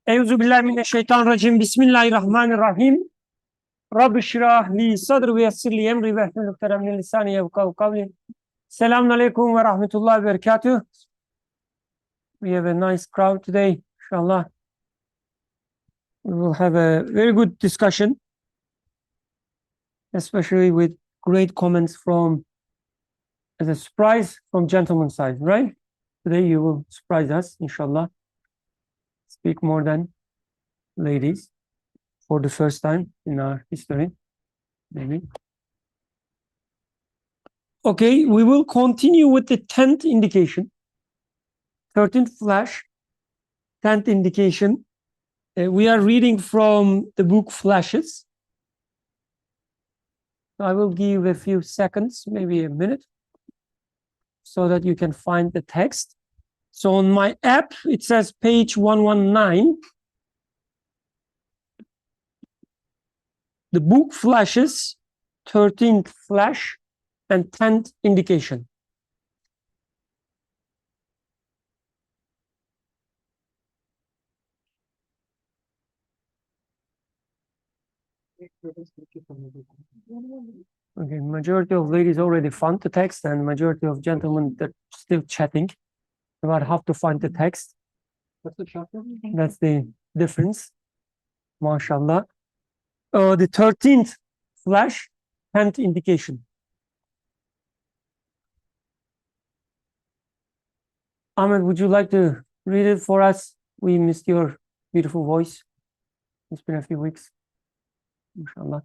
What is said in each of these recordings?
Euzubillahimineşşeytanirracim. Bismillahirrahmanirrahim. Rabbi şirah li sadri ve yessir li emri ve ehlul ukdem min lisani yefkahu kavli. Selamun aleyküm ve rahmetullahi ve berekatuh. We have a nice crowd today, inshallah. We will have a very good discussion, especially with great comments from, as a surprise, from gentlemen's side, right? Today you will surprise us, inshallah. Speak more than ladies for the first time in our history, maybe. Okay, we will continue with the 10th indication. 13th flash, 10th indication. We are reading from the book Flashes. I will give a few seconds, maybe a minute, so that you can find the text. So on my app, it says page 119. The book Flashes, 13th flash, and 10th indication. Okay, majority of ladies already found the text, and majority of gentlemen that still chatting about how to find the text. That's the difference. MashaAllah. The 13th flash, 10th indication. Ahmed, would you like to read it for us? We missed your beautiful voice. It's been a few weeks. MashaAllah.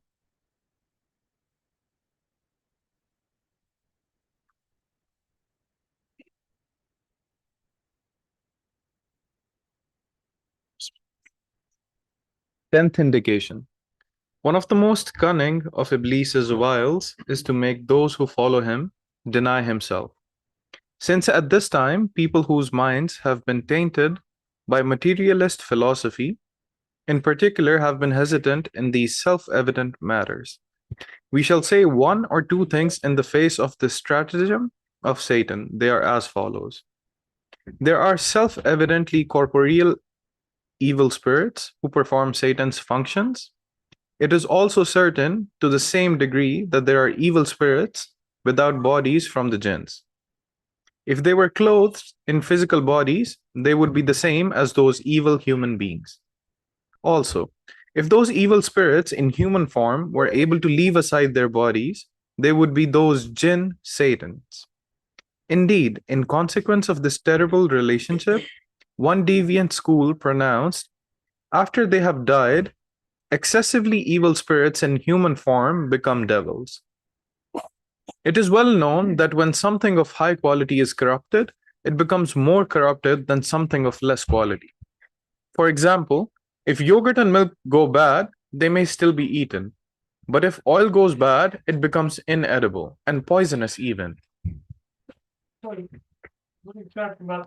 Tenth indication. One of the most cunning of Iblis's wiles is to make those who follow him deny himself. Since at this time, people whose minds have been tainted by materialist philosophy, in particular, have been hesitant in these self-evident matters. We shall say one or two things in the face of this stratagem of Satan. They are as follows. There are self-evidently corporeal evil spirits who perform Satan's functions. It is also certain to the same degree that there are evil spirits without bodies from the jinns. If they were clothed in physical bodies, they would be the same as those evil human beings. Also, if those evil spirits in human form were able to leave aside their bodies, they would be those jinn Satans. Indeed, in consequence of this terrible relationship, one deviant school pronounced, after they have died, excessively evil spirits in human form become devils. It is well known that when something of high quality is corrupted, it becomes more corrupted than something of less quality. For example, if yogurt and milk go bad, they may still be eaten. But if oil goes bad, it becomes inedible and poisonous even.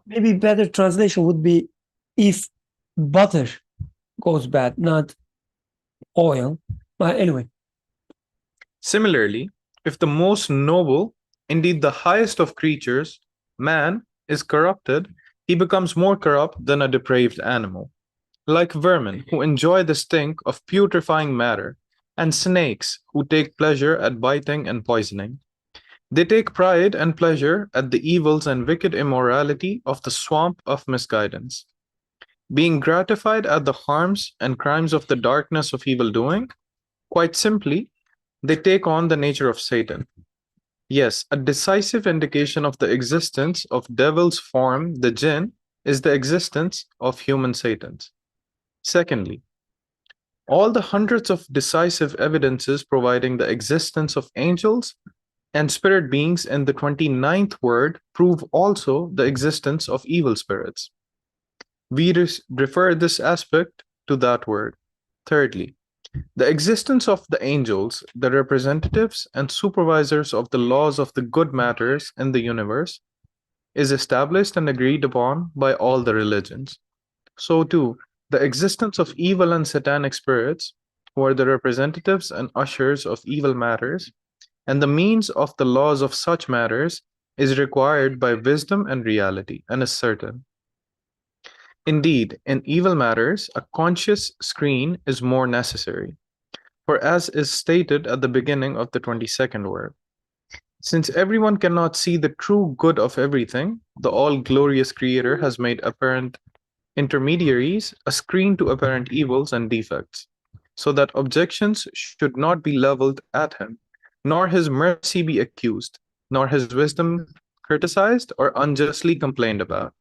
Maybe better translation would be if butter goes bad, not oil. But anyway. Similarly, if the most noble, indeed the highest of creatures, man, is corrupted, he becomes more corrupt than a depraved animal. Like vermin who enjoy the stink of putrefying matter, and snakes who take pleasure at biting and poisoning. They take pride and pleasure at the evils and wicked immorality of the swamp of misguidance. Being gratified at the harms and crimes of the darkness of evil doing, quite simply, they take on the nature of Satan. Yes, a decisive indication of the existence of devil's form, the jinn, is the existence of human Satans. Secondly, all the hundreds of decisive evidences providing the existence of angels and spirit beings in the 29th word prove also the existence of evil spirits. We refer this aspect to that word. Thirdly, the existence of the angels, the representatives and supervisors of the laws of the good matters in the universe, is established and agreed upon by all the religions. So too, the existence of evil and satanic spirits, who are the representatives and ushers of evil matters, and the means of the laws of such matters, is required by wisdom and reality, and is certain. Indeed, in evil matters, a conscious screen is more necessary. For as is stated at the beginning of the 22nd word, since everyone cannot see the true good of everything, the all glorious Creator has made apparent intermediaries a screen to apparent evils and defects, so that objections should not be leveled at him, nor his mercy be accused, nor his wisdom criticized or unjustly complained about,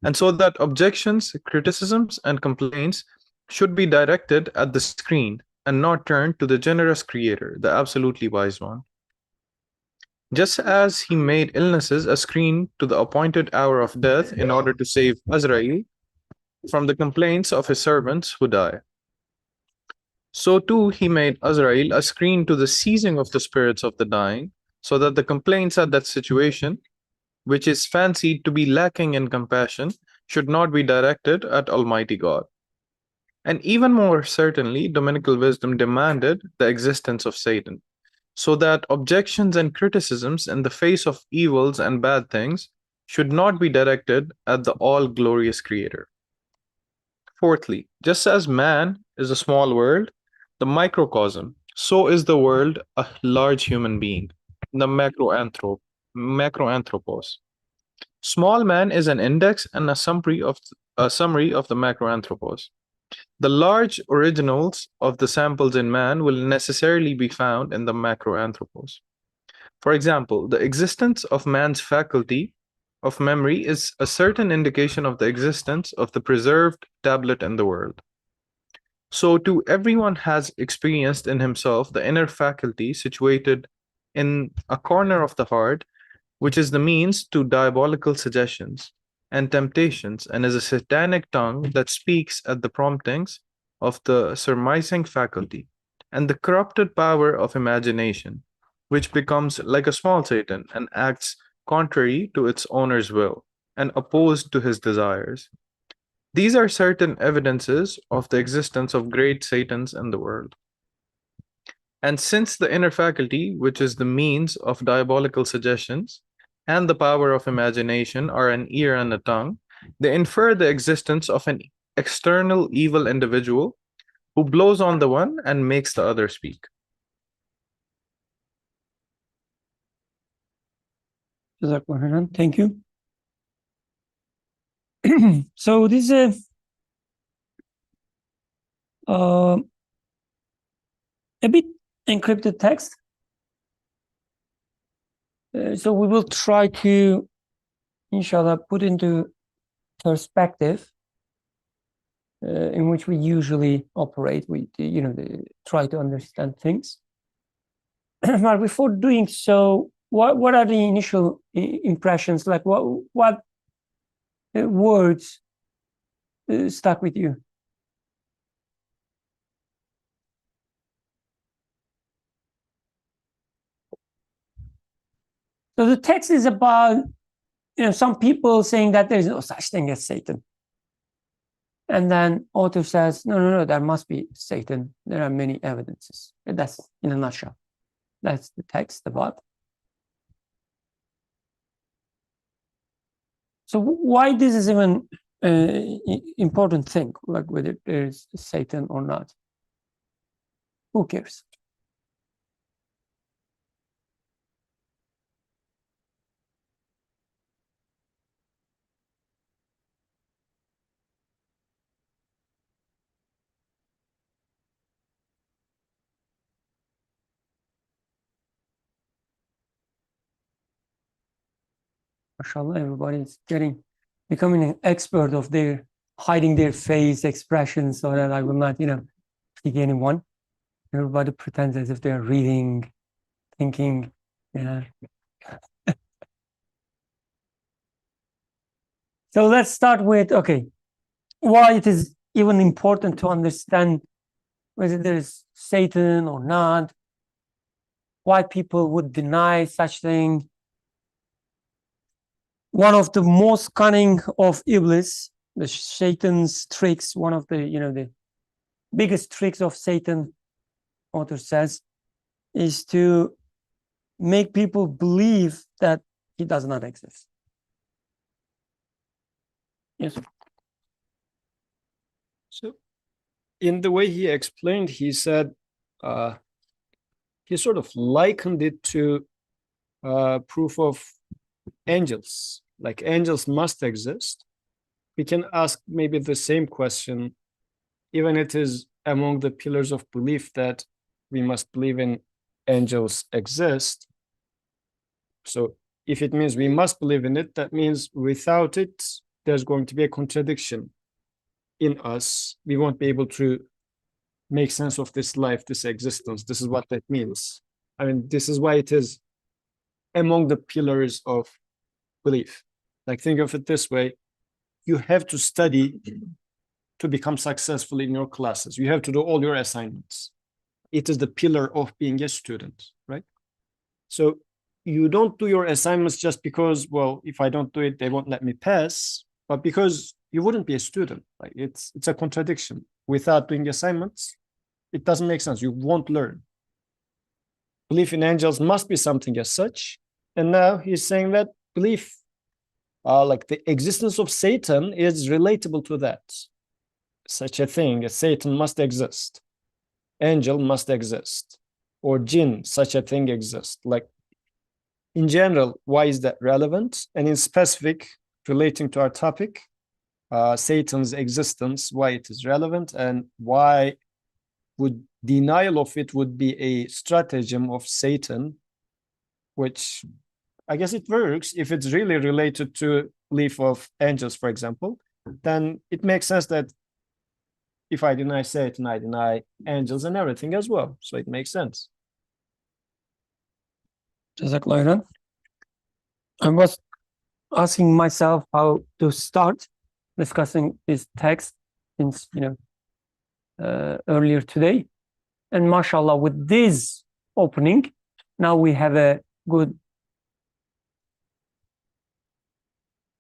and so that objections, criticisms, and complaints should be directed at the screen and not turned to the generous Creator, the absolutely wise one. Just as he made illnesses a screen to the appointed hour of death in order to save Azrael from the complaints of his servants who die, so too he made Azrael a screen to the seizing of the spirits of the dying, so that the complaints at that situation, which is fancied to be lacking in compassion, should not be directed at Almighty God. And even more certainly, Dominical wisdom demanded the existence of Satan, so that objections and criticisms in the face of evils and bad things should not be directed at the all glorious Creator. Fourthly, just as man is a small world, the microcosm, so is the world a large human being, the macroanthropos. Small man is an index and a summary of the macroanthropos. The large originals of the samples in man will necessarily be found in the macroanthropos. For example, the existence of man's faculty of memory is a certain indication of the existence of the preserved tablet in the world. So, too, everyone has experienced in himself the inner faculty situated in a corner of the heart, which is the means to diabolical suggestions and temptations, and is a satanic tongue that speaks at the promptings of the surmising faculty and the corrupted power of imagination, which becomes like a small Satan and acts contrary to its owner's will and opposed to his desires. These are certain evidences of the existence of great Satans in the world. And since the inner faculty, which is the means of diabolical suggestions, and the power of imagination are an ear and a tongue, they infer the existence of an external evil individual who blows on the one and makes the other speak. Thank you. So this is a bit encrypted text. So we will try to, inshallah, put into perspective in which we usually operate. We, try to understand things. But before doing so, what are the initial impressions? Like what words stuck with you? So the text is about, some people saying that there is no such thing as Satan. And then author says, no, there must be Satan. There are many evidences. And that's in a nutshell. That's the text about. So why this is even important thing, like whether there's Satan or not? Who cares? Mashallah, everybody is becoming an expert of hiding their face expressions so that I will not, pick anyone. Everybody pretends as if they're reading, thinking, yeah. So let's start with, why it is even important to understand whether there is Satan or not, why people would deny such thing. One of the most cunning of Iblis, the Satan's tricks, one of the, the biggest tricks of Satan, author says, is to make people believe that he does not exist. Yes. So in the way he explained, he said, he sort of likened it to proof of angels. Like angels must exist. We can ask maybe the same question, even it is among the pillars of belief that we must believe in angels exist. So if it means we must believe in it, that means without it, there's going to be a contradiction in us. We won't be able to make sense of this life, this existence. This is what that means. I mean, this is why it is among the pillars of belief. Like, think of it this way: you have to study to become successful in your classes. You have to do all your assignments. It is the pillar of being a student, right? So you don't do your assignments just because, well, if I don't do it, they won't let me pass, but because you wouldn't be a student. Like, it's a contradiction. Without doing assignments, it doesn't make sense. You won't learn. Belief in angels must be something as such. And now he's saying that belief, like the existence of Satan, is relatable to that. Such a thing as Satan must exist. Angel must exist. Or jinn, such a thing exists. Like, in general, why is that relevant? And in specific, relating to our topic, Satan's existence, why it is relevant, and why would denial of it would be a stratagem of Satan, which I guess it works if it's really related to belief of angels, for example. Then it makes sense that if I deny Satan, I deny angels and everything as well. So it makes sense. Jazakallah khairan. I was asking myself how to start discussing this text since, earlier today. And mashallah, with this opening, now we have a good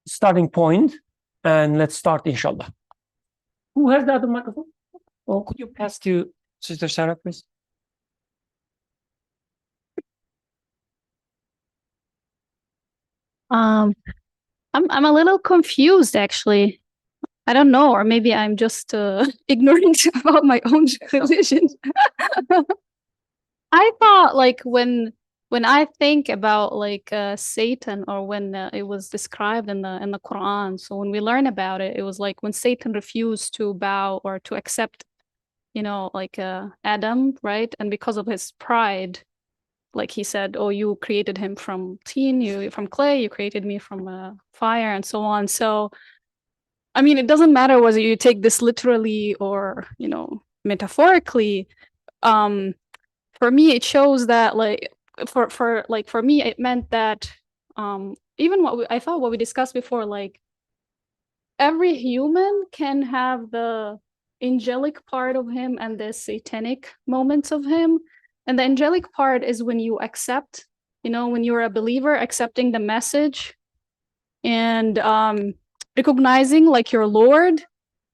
starting point. And let's start, inshallah. Who has the other microphone? Or could you pass to Sister Sarah, please? I'm a little confused, actually. I don't know, or maybe I'm just ignorant about my own religion. I thought, like, when I think about like Satan, or when it was described in the Quran, so when we learn about it, it was like when Satan refused to bow or to accept, like Adam, right? And because of his pride, like he said, oh, you created him from from clay, you created me from fire, and so on. So, I mean, it doesn't matter whether you take this literally or, metaphorically. For me, it shows that, like, for me, it meant that even I thought what we discussed before, like, every human can have the angelic part of him and the satanic moments of him. And the angelic part is when you accept, when you're a believer, accepting the message and recognizing like your Lord.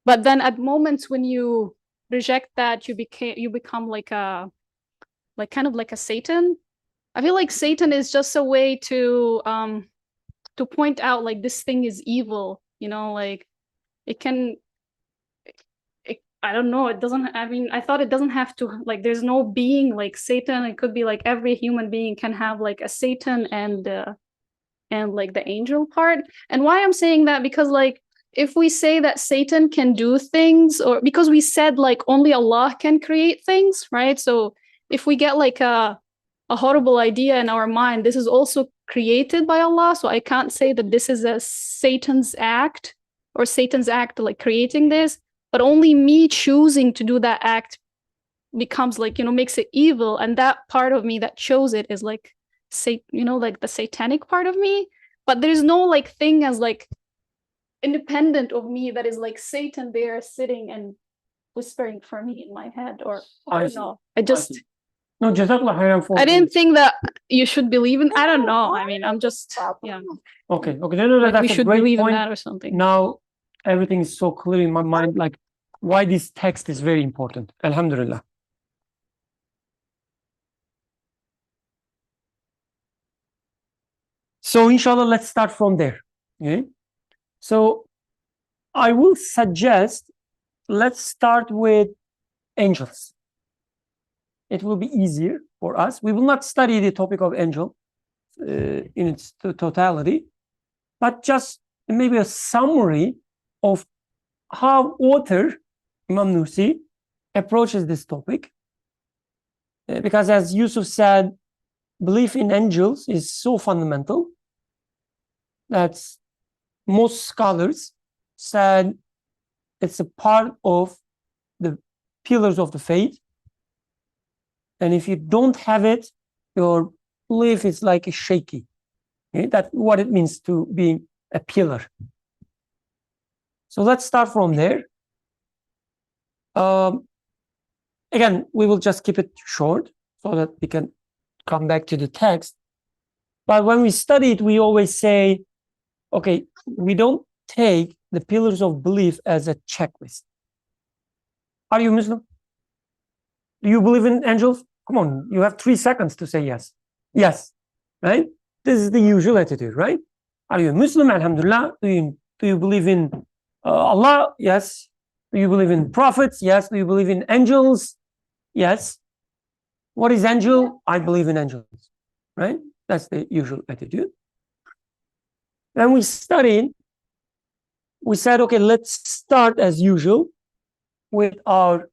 But then at moments when you reject that, you become like kind of like a Satan. I feel like Satan is just a way to point out like this thing is evil, like it can. I don't know. It doesn't. I mean, I thought it doesn't have to, like, there's no being like Satan. It could be like every human being can have like a Satan and like the angel part. And why I'm saying that, because like if we say that Satan can do things, or because we said like only Allah can create things, right? So if we get like a horrible idea in our mind, this is also created by Allah. So I can't say that this is a Satan's act, or Satan's act like creating this. But only me choosing to do that act becomes like, makes it evil. And that part of me that chose it is like, like the satanic part of me. But there's no like thing as like independent of me that is like Satan there sitting and whispering for me in my head. Or I don't know. No, Jazakallah khairan for. I didn't think that you should believe in. I don't know. I mean, I'm just, yeah. Okay. No, like that's we a should great believe point. in that or something. Now everything is so clear in my mind, like why this text is very important. Alhamdulillah. So inshallah, let's start from there. Okay. So I will suggest let's start with angels. It will be easier for us. We will not study the topic of angel in its totality, but just maybe a summary of how author Imam Nursi approaches this topic. Because as Yusuf said, belief in angels is so fundamental that most scholars said it's a part of the pillars of the faith. And if you don't have it, your belief is like a shaky. Okay? That's what it means to be a pillar. So let's start from there. Again, we will just keep it short so that we can come back to the text. But when we study it, we always say, okay, we don't take the pillars of belief as a checklist. Are you Muslim? Do you believe in angels? Come on, you have 3 seconds to say yes. Yes, right? This is the usual attitude, right? Are you a Muslim? Alhamdulillah. Do you believe in Allah? Yes. Do you believe in prophets? Yes. Do you believe in angels? Yes. What is angel? I believe in angels, right? That's the usual attitude. Then we studied, we said, okay, let's start as usual with our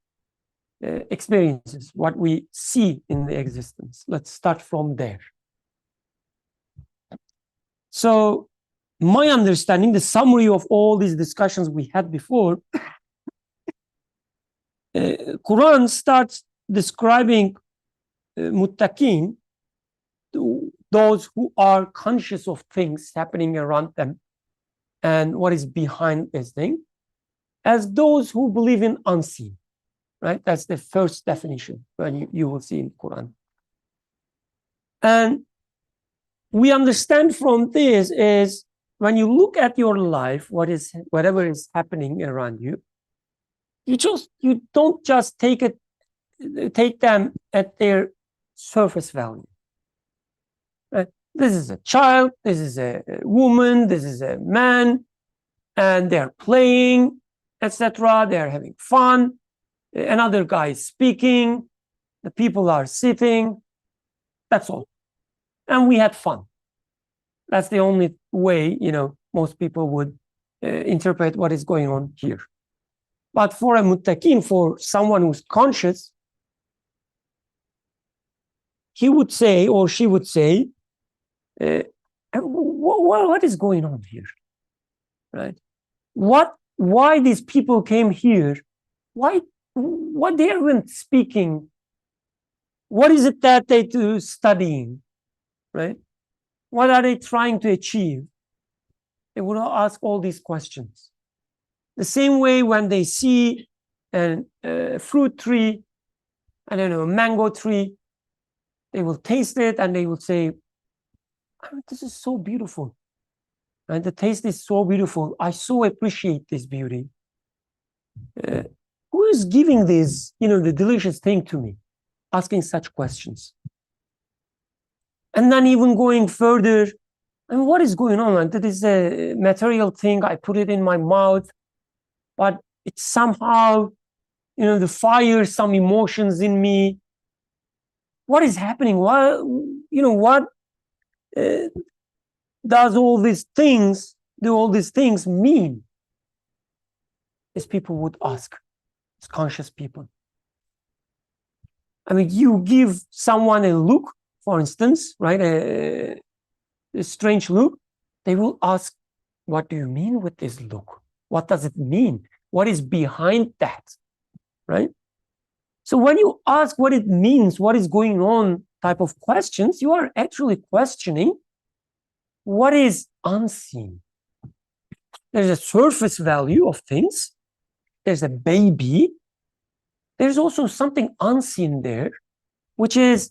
experiences, what we see in the existence. Let's start from there. So my understanding, the summary of all these discussions we had before, Quran starts describing muttaqin, those who are conscious of things happening around them and what is behind this thing, as those who believe in unseen, right? That's the first definition when you will see in Quran. And we understand from this is when you look at your life, whatever is happening around you, you don't just take them at their surface value. Right? This is a child, this is a woman, this is a man, and they're playing, etc. They're having fun. Another guy is speaking. The people are sitting. That's all. And we had fun. That's the only way, most people would interpret what is going on here. But for a muttaqin, for someone who's conscious, he would say, or she would say, what is going on here? Right? Why these people came here? What they aren't speaking? What is it that they do studying? Right? What are they trying to achieve? They would ask all these questions. The same way when they see a fruit tree, I don't know, a mango tree, they will taste it and they will say, oh, this is so beautiful. And the taste is so beautiful. I so appreciate this beauty. Who is giving this, the delicious thing to me? Asking such questions. And then even going further, and what is going on? That is a material thing. I put it in my mouth, but it's somehow, the fire, some emotions in me. What is happening? What does all these things mean? As people would ask, as conscious people. I mean, you give someone a look, for instance, right? A strange look. They will ask, what do you mean with this look? What does it mean? What is behind that? Right? So when you ask what it means, what is going on type of questions, you are actually questioning what is unseen. There's a surface value of things. There's a baby. There's also something unseen there, which is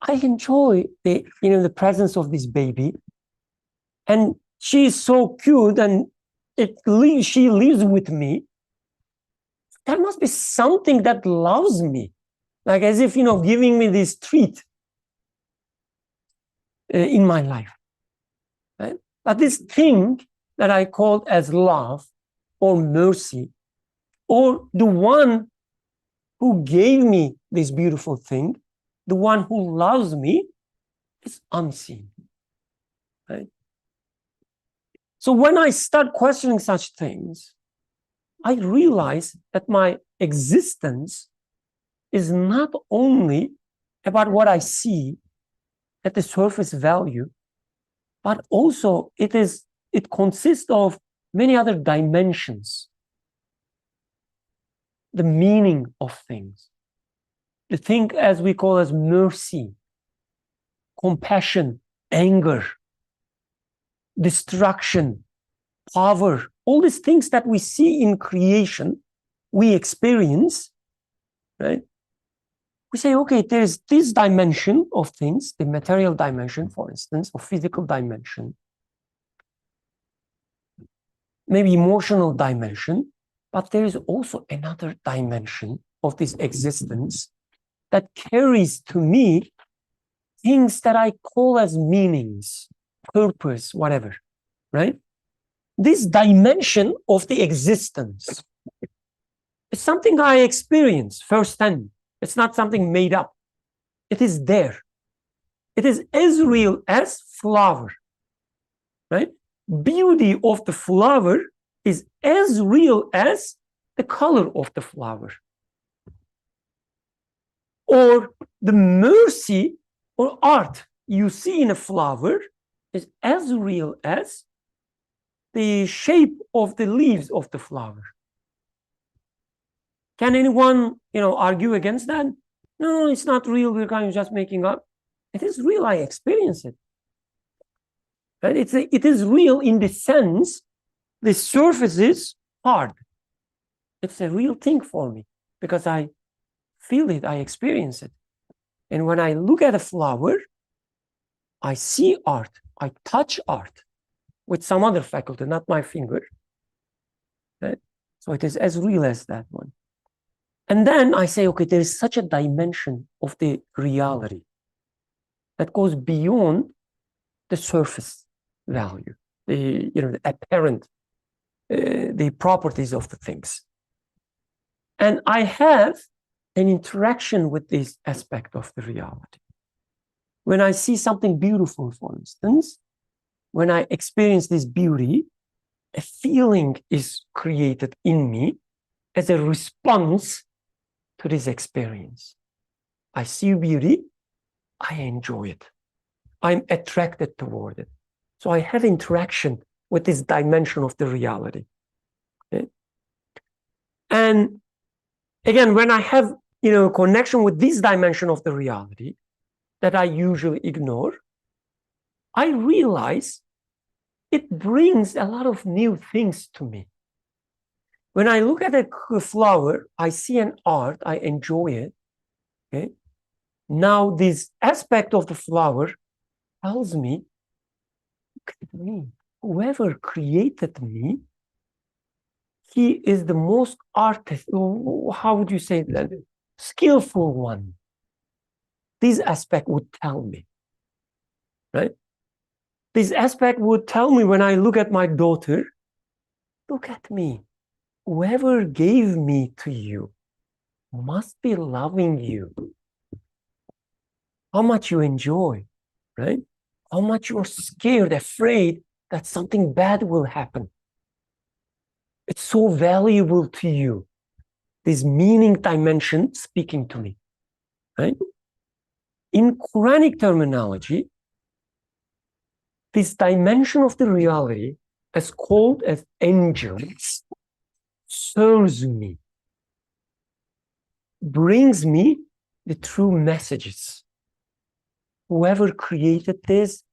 I enjoy the presence of this baby, and she is so cute, and she lives with me. There must be something that loves me, like as if giving me this treat in my life. Right? But this thing that I called as love or mercy Or the one who gave me this beautiful thing, the one who loves me, is unseen. Right? So when I start questioning such things, I realize that my existence is not only about what I see at the surface value, but also it consists of many other dimensions. The meaning of things, the thing as we call as mercy, compassion, anger, destruction, power, all these things that we see in creation, we experience, right? We say, okay, there's this dimension of things, the material dimension, for instance, or physical dimension, maybe emotional dimension, but there is also another dimension of this existence that carries to me things that I call as meanings, purpose, whatever, right? This dimension of the existence is something I experience firsthand. It's not something made up. It is there. It is as real as flower, right? Beauty of the flower is as real as the color of the flower. Or the mercy or art you see in a flower is as real as the shape of the leaves of the flower. Can anyone, argue against that? No, it's not real. We're kind of just making up. It is real. I experience it. Right? It is real in the sense the surface is hard. It's a real thing for me because I feel it. I experience it. And when I look at a flower, I see art. I touch art with some other faculty, not my finger. Right? So it is as real as that one. And then I say, okay, there is such a dimension of the reality that goes beyond the surface value, the apparent, the properties of the things. And I have an interaction with this aspect of the reality. When I see something beautiful, for instance, when I experience this beauty, a feeling is created in me as a response to this experience. I see beauty, I enjoy it. I'm attracted toward it. So I have interaction with this dimension of the reality. Okay? And again, when I have connection with this dimension of the reality that I usually ignore, I realize it brings a lot of new things to me. When I look at a flower, I see an art, I enjoy it. Okay? Now, this aspect of the flower tells me, look at me. Whoever created me, he is the most artist, how would you say that? Skillful one. This aspect would tell me, right? This aspect would tell me when I look at my daughter, look at me. Whoever gave me to you must be loving you. How much you enjoy, right? How much you're scared, afraid that something bad will happen. It's so valuable to you. This meaning dimension speaking to me, right? In Quranic terminology, this dimension of the reality is called as angels, serves me, brings me the true messages. Whoever created this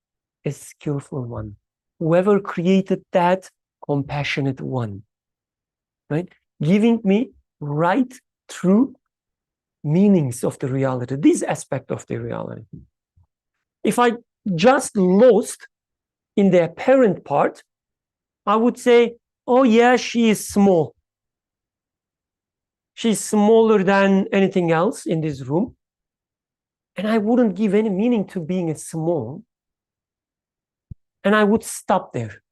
is skillful one. Whoever created that, compassionate one, right? Giving me right, true meanings of the reality, this aspect of the reality. If I just lost in the apparent part, I would say, oh yeah, she is small. She's smaller than anything else in this room. And I wouldn't give any meaning to being a small. And I would stop there.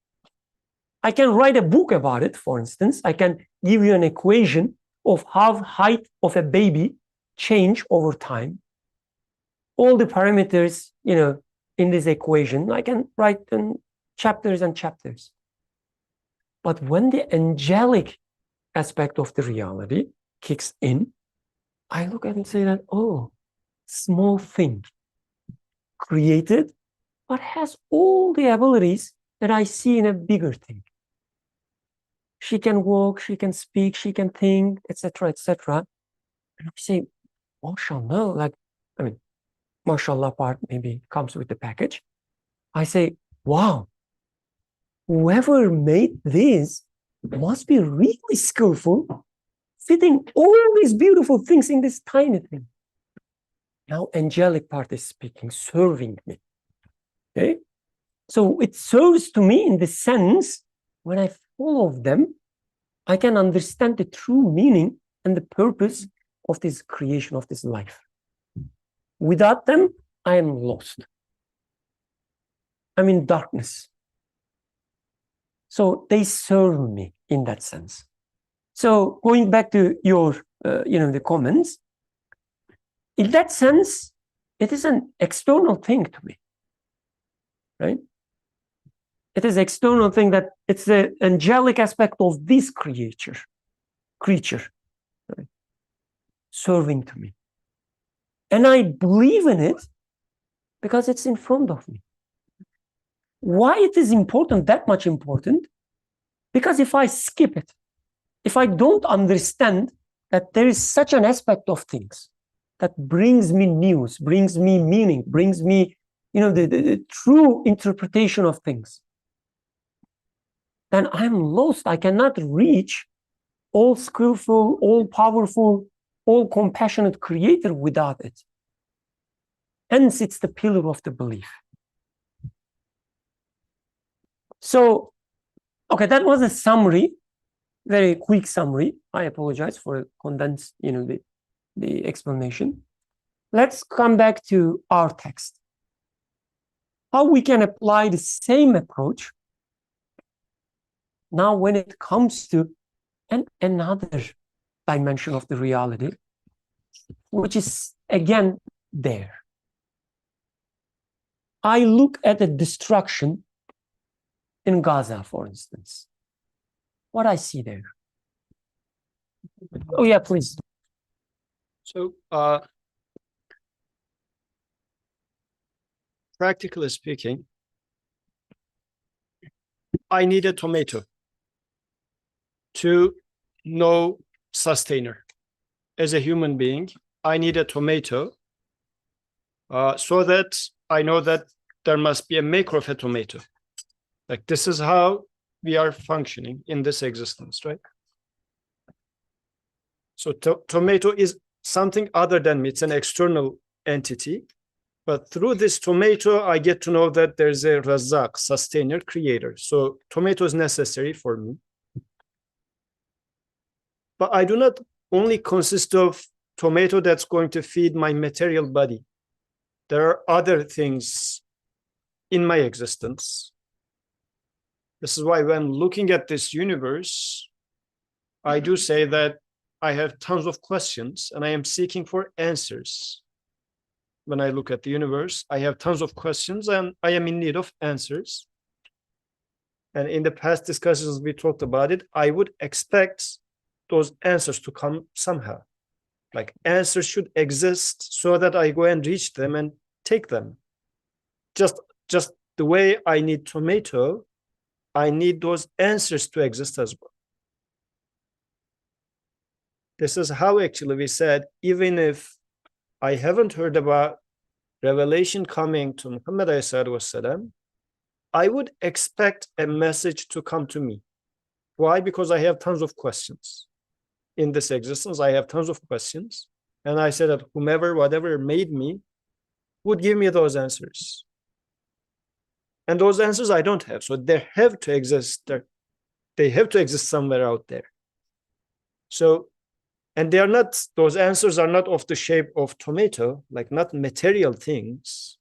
I can write a book about it, for instance. I can give you an equation of how height of a baby change over time. All the parameters, in this equation, I can write in chapters and chapters. But when the angelic aspect of the reality kicks in, I look at it and say that, oh, small thing created, but has all the abilities that I see in a bigger thing. She can walk, she can speak, she can think, etc., etc. And I say, mashallah, mashallah part maybe comes with the package. I say, wow, whoever made this must be really skillful, fitting all these beautiful things in this tiny thing. Now, angelic part is speaking, serving me. Okay? So it serves to me in the sense, when I follow them, I can understand the true meaning and the purpose of this creation of this life. Without them, I am lost. I'm in darkness. So they serve me in that sense. So going back to your, the comments, in that sense, it is an external thing to me, right? It is external thing that it's the angelic aspect of this creature, right? Serving to me. And I believe in it because it's in front of me. Why it is important, that much important? Because if I skip it, if I don't understand that there is such an aspect of things that brings me news, brings me meaning, brings me, the true interpretation of things, then I'm lost. I cannot reach all skillful, all powerful, all compassionate creator without it. Hence, it's the pillar of the belief. So, okay, that was a summary, very quick summary. I apologize for condensed, the explanation. Let's come back to our text. How we can apply the same approach now when it comes to another dimension of the reality, which is again there. I look at the destruction in Gaza, for instance. What I see there. Oh yeah, please. So, practically speaking, I need a tomato to know sustainer. As a human being, I need a tomato so that I know that there must be a maker of a tomato. Like, this is how we are functioning in this existence, right? So tomato is something other than me. It's an external entity. But through this tomato, I get to know that there's a Razak, sustainer, creator. So tomato is necessary for me. But I do not only consist of tomato that's going to feed my material body. There are other things in my existence. This is why when looking at this universe, I do say that I have tons of questions and I am seeking for answers. When I look at the universe, I have tons of questions and I am in need of answers. And in the past discussions we talked about it, I would expect those answers to come somehow. Like, answers should exist so that I go and reach them and take them. Just the way I need tomato, I need those answers to exist as well. This is how actually we said, even if I haven't heard about revelation coming to Muhammad ﷺ, I would expect a message to come to me. Why? Because I have tons of questions. In this existence, I have tons of questions. And I said that whomever, whatever made me would give me those answers. And those answers I don't have. So they have to exist. They have to exist somewhere out there. So, and they are not, those answers are not of the shape of tomato, like not material things.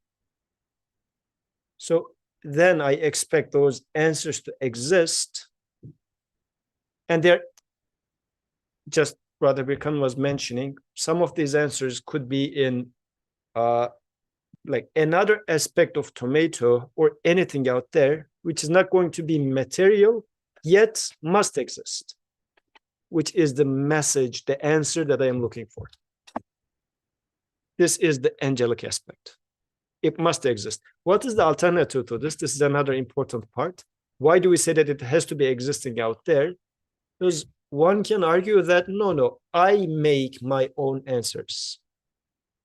So then I expect those answers to exist. And they're just Brother Birkan was mentioning, some of these answers could be in like another aspect of tomato or anything out there, which is not going to be material, yet must exist, which is the message, the answer that I am looking for. This is the angelic aspect. It must exist. What is the alternative to this? This is another important part. Why do we say that it has to be existing out there? Because one can argue that no, I make my own answers.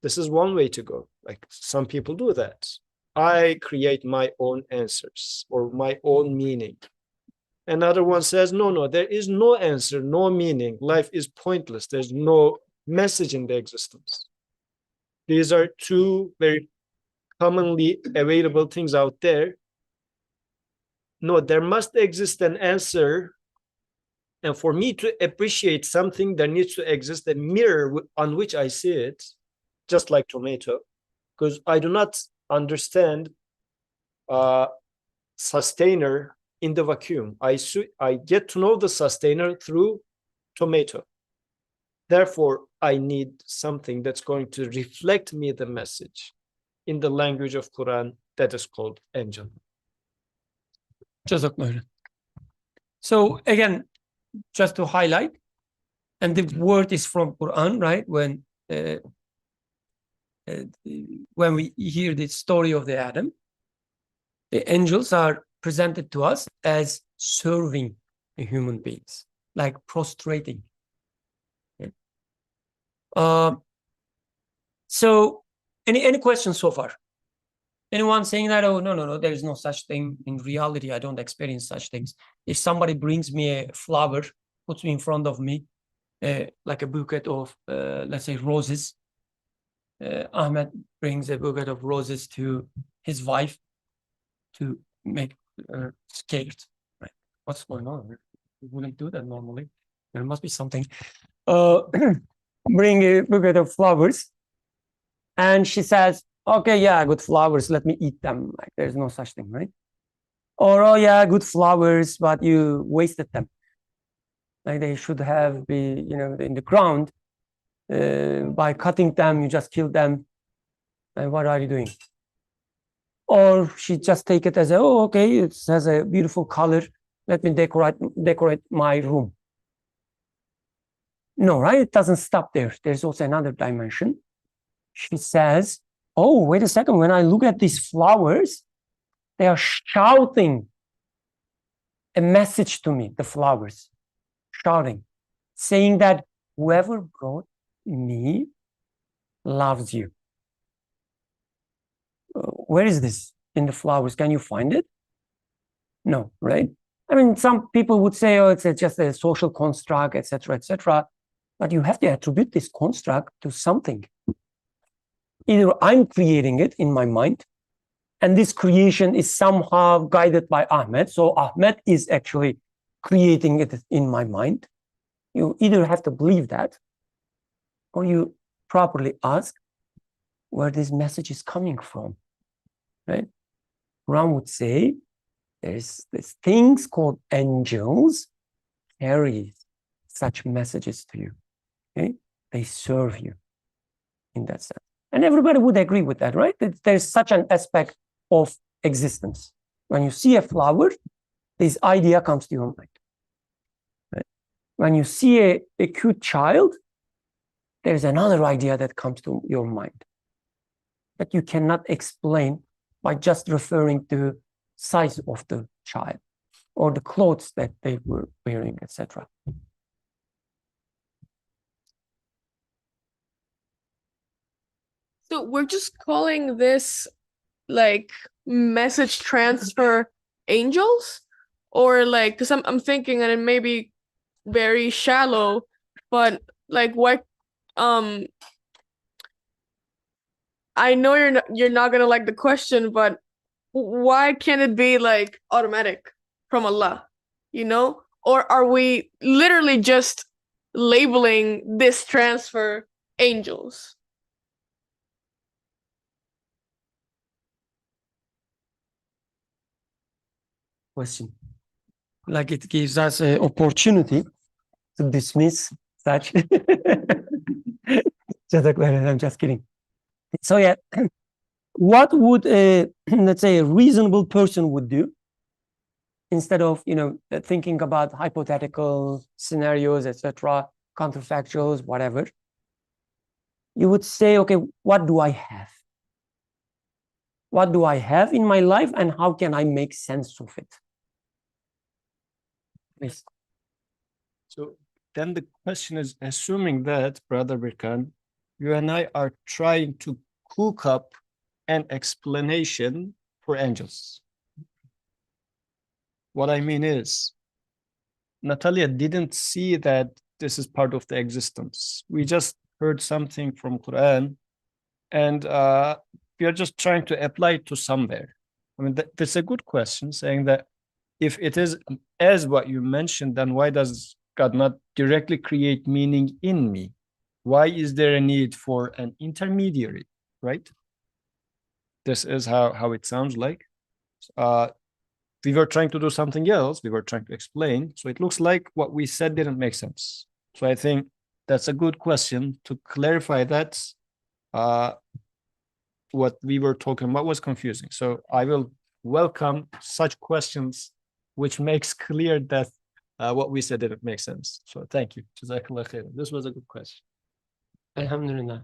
This is one way to go. Like some people do that. I create my own answers or my own meaning. Another one says, no, there is no answer, no meaning. Life is pointless. There's no message in the existence. These are two very commonly available things out there. No, there must exist an answer. And for me to appreciate something, there needs to exist a mirror on which I see it, just like tomato, because I do not understand sustainer in the vacuum. I get to know the sustainer through tomato. Therefore, I need something that's going to reflect me the message in the language of Quran that is called angel. Jazakallah. So again, just to highlight, and the word is from Quran, right? When we hear the story of the Adam, the angels are presented to us as serving the human beings, like prostrating. So any questions so far? Anyone saying that, oh, no, there is no such thing in reality. I don't experience such things. If somebody brings me a flower, puts me in front of me, like a bouquet of, let's say, roses. Ahmed brings a bouquet of roses to his wife to make her scared. Right? What's going on? We wouldn't do that normally. There must be something. Bring a bouquet of flowers. And she says, okay, yeah, good flowers. Let me eat them. Like there's no such thing, right? Or, oh yeah, good flowers, but you wasted them. Like they should have been, in the ground. By cutting them, you just killed them. And what are you doing? Or she just take it as okay, it has a beautiful color. Let me decorate my room. No, right? It doesn't stop there. There's also another dimension. She says, oh, wait a second. When I look at these flowers, they are shouting a message to me, the flowers, shouting, saying that whoever brought me loves you. Where is this in the flowers? Can you find it? No, right? I mean, some people would say, oh, it's just a social construct, etc., etc. But you have to attribute this construct to something. Either I'm creating it in my mind, and this creation is somehow guided by Ahmed. So Ahmed is actually creating it in my mind. You either have to believe that, or you properly ask where this message is coming from, right? Quran would say there's things called angels carry such messages to you, okay? They serve you in that sense. And everybody would agree with that, right? There's such an aspect of existence. When you see a flower, this idea comes to your mind. Right? When you see a cute child, there's another idea that comes to your mind that you cannot explain by just referring to size of the child or the clothes that they were wearing, etc. So we're just calling this like message transfer angels, or like, because I'm thinking that it may be very shallow, but like what I know you're not gonna like the question, but why can't it be like automatic from Allah, or are we literally just labeling this transfer angels? Question. Like it gives us an opportunity to dismiss such. I'm just kidding. So yeah, what would let's say a reasonable person would do instead of thinking about hypothetical scenarios, etc., counterfactuals, whatever? You would say, okay, what do I have? What do I have in my life, and how can I make sense of it? Please. So then the question is, assuming that, Brother Birkan, you and I are trying to cook up an explanation for angels. What I mean is, Natalia didn't see that this is part of the existence. We just heard something from Quran, and we are just trying to apply it to somewhere. I mean, that's a good question, saying that if it is as what you mentioned, then why does God not directly create meaning in me? Why is there a need for an intermediary, right? This is how it sounds like. We were trying to do something else. We were trying to explain. So it looks like what we said didn't make sense. So I think that's a good question to clarify that. What we were talking about was confusing. So I will welcome such questions which makes clear that what we said didn't make sense. So thank you. Jazakallah khair. This was a good question. Alhamdulillah.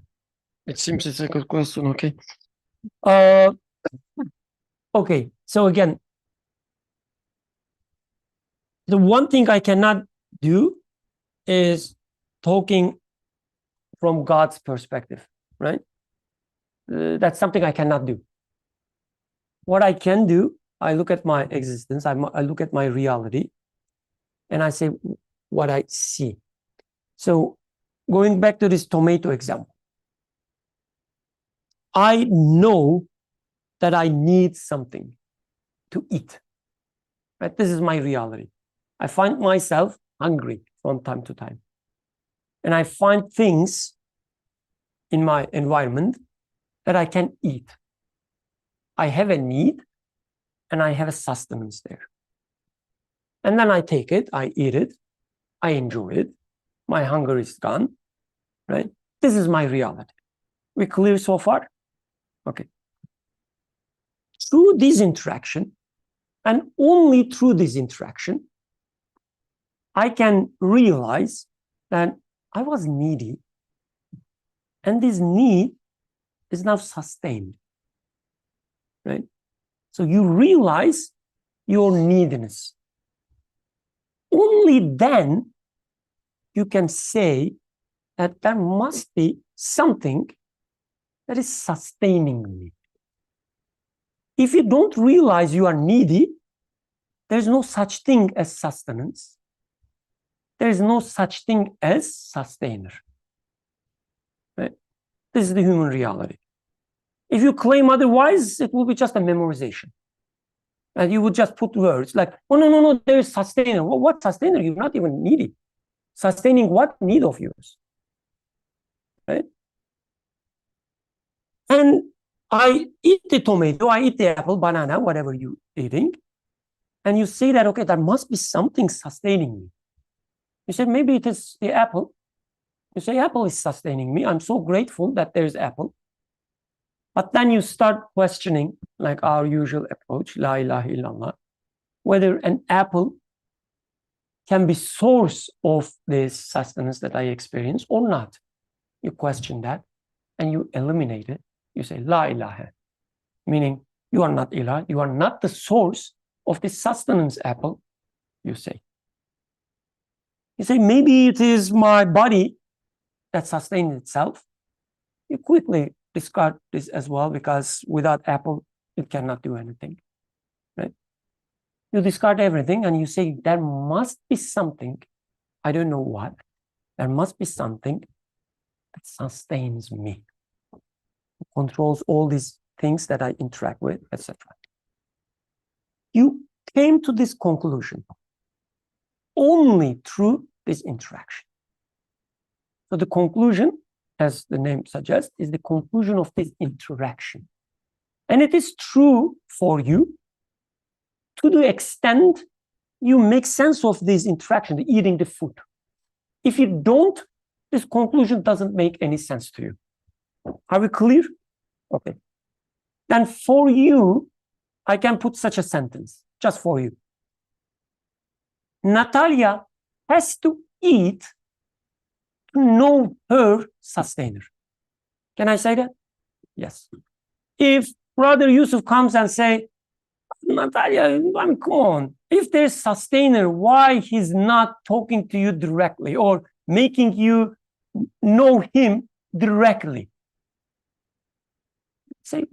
It seems it's a good question. Okay. Okay. So again, the one thing I cannot do is talking from God's perspective, right? That's something I cannot do. What I can do, I look at my existence, I look at my reality, and I say what I see. So going back to this tomato example, I know that I need something to eat, right? This is my reality. I find myself hungry from time to time. And I find things in my environment that I can eat. I have a need and I have a sustenance there. And then I take it, I eat it, I enjoy it, my hunger is gone, right? This is my reality. We clear so far? Okay. Through this interaction, and only through this interaction, I can realize that I was needy, and this need is now sustained, right? So you realize your neediness. Only then you can say that there must be something that is sustaining me. If you don't realize you are needy, there's no such thing as sustenance. There is no such thing as sustainer. Right? This is the human reality. If you claim otherwise, it will be just a memorization. And you would just put words like, oh, no, there is sustainer. Well, what sustainer? You're not even needy. Sustaining what need of yours? Right? And I eat the tomato, I eat the apple, banana, whatever you're eating. And you say that, okay, there must be something sustaining me. You say, maybe it is the apple. You say, apple is sustaining me. I'm so grateful that there's apple. But then you start questioning, like our usual approach, la ilaha illallah, whether an apple can be source of this sustenance that I experience or not. You question that and you eliminate it. You say, la ilaha, meaning you are not ilah, you are not the source of this sustenance apple, you say. You say, maybe it is my body that sustains itself. You quickly discard this as well, because without apple, it cannot do anything, right? You discard everything and you say, there must be something, I don't know what, there must be something that sustains me, controls all these things that I interact with, etc. You came to this conclusion only through this interaction. So the conclusion, as the name suggests, is the conclusion of this interaction. And it is true for you to the extent you make sense of this interaction, eating the food. If you don't This conclusion doesn't make any sense to you. Are we clear? Okay. Then for you, I can put such a sentence, just for you. Natalia has to eat to know her sustainer. Can I say that? Yes. If Brother Yusuf comes and say, Natalia, I mean, come on. If there's sustainer, why he's not talking to you directly or making you know him directly? Say,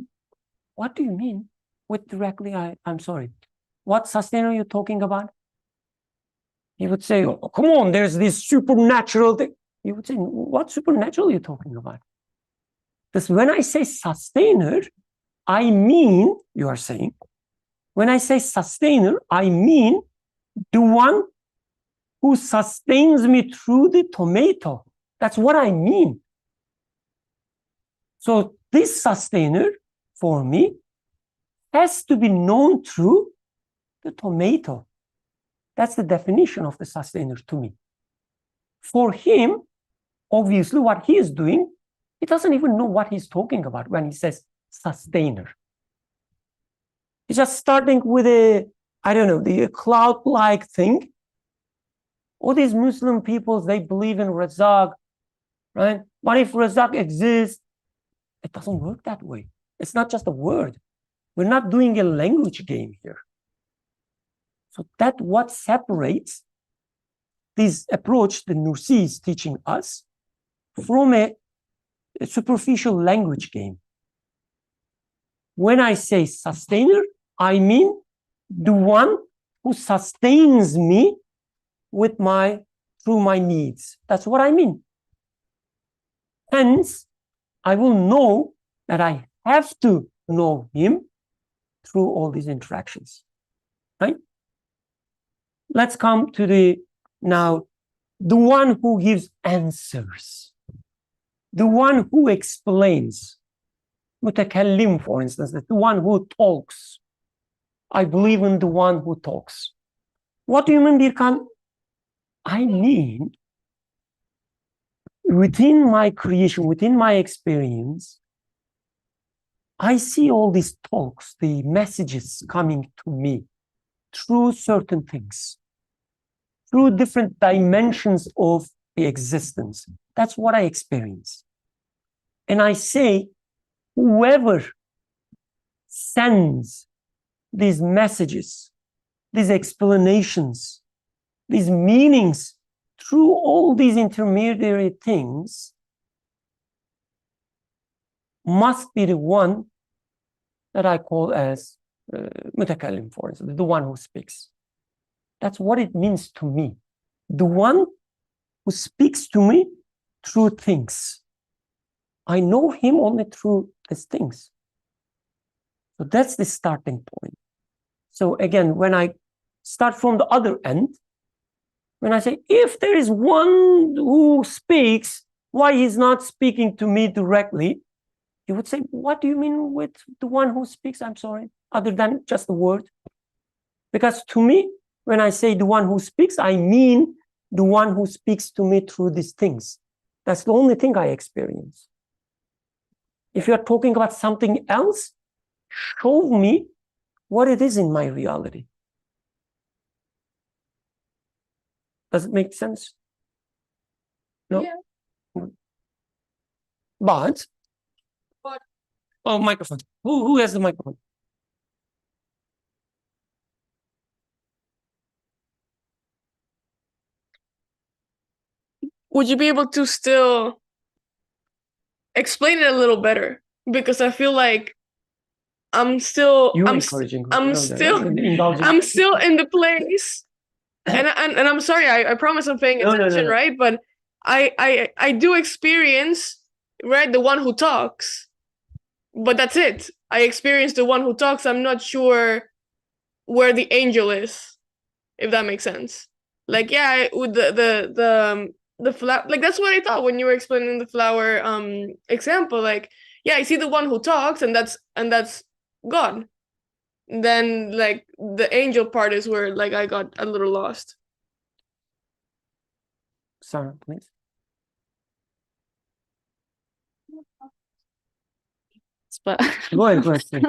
what do you mean with directly? I'm sorry. What sustainer are you talking about? He would say, oh, come on, there's this supernatural thing. You would say, what supernatural are you talking about? Because when I say sustainer, I mean, you are saying, when I say sustainer, I mean the one who sustains me through the tomato. That's what I mean. So this sustainer for me has to be known through the tomato. That's the definition of the sustainer to me. For him, obviously what he is doing, he doesn't even know what he's talking about when he says sustainer. He's just starting with a, I don't know, the cloud-like thing. All these Muslim people, they believe in Razak, right? But if Razak exists, it doesn't work that way. It's not just a word. We're not doing a language game here. So that's what separates this approach the Nursi is teaching us from a superficial language game. When I say sustainer, I mean the one who sustains me with through my needs. That's what I mean. Hence, I will know that I have to know him through all these interactions, right? Let's come to the one who gives answers, the one who explains. Mutakallim, for instance, the one who talks. I believe in the one who talks. What do you mean, Birkan? I mean, within my creation, within my experience, I see all these talks, the messages coming to me through certain things, through different dimensions of the existence. That's what I experience. And I say, whoever sends these messages, these explanations, these meanings through all these intermediary things must be the one that I call as mutakallim, for instance, the one who speaks. That's what it means to me. The one who speaks to me through things. I know him only through these things. So that's the starting point. So again, when I start from the other end, when I say, if there is one who speaks, why he's not speaking to me directly? You would say, what do you mean with the one who speaks? I'm sorry, other than just the word. Because to me, when I say the one who speaks, I mean the one who speaks to me through these things. That's the only thing I experience. If you're talking about something else, show me what it is in my reality. Does it make sense? No? Yeah. But oh, microphone. Who has the microphone? Would you be able to still explain it a little better? Because I feel like I'm still You're I'm encouraging. I'm still I'm still in the place. And I'm sorry, I promise I'm paying attention, right? But I do experience, right, the one who talks. But that's it. I experience the one who talks. I'm not sure where the angel is, if that makes sense. Like, yeah, with the flower, like that's what I thought when you were explaining the flower example. Like, yeah, I see the one who talks, and that's God. Then like the angel part is where like I got a little lost. Sarah, please. But Go ahead, question.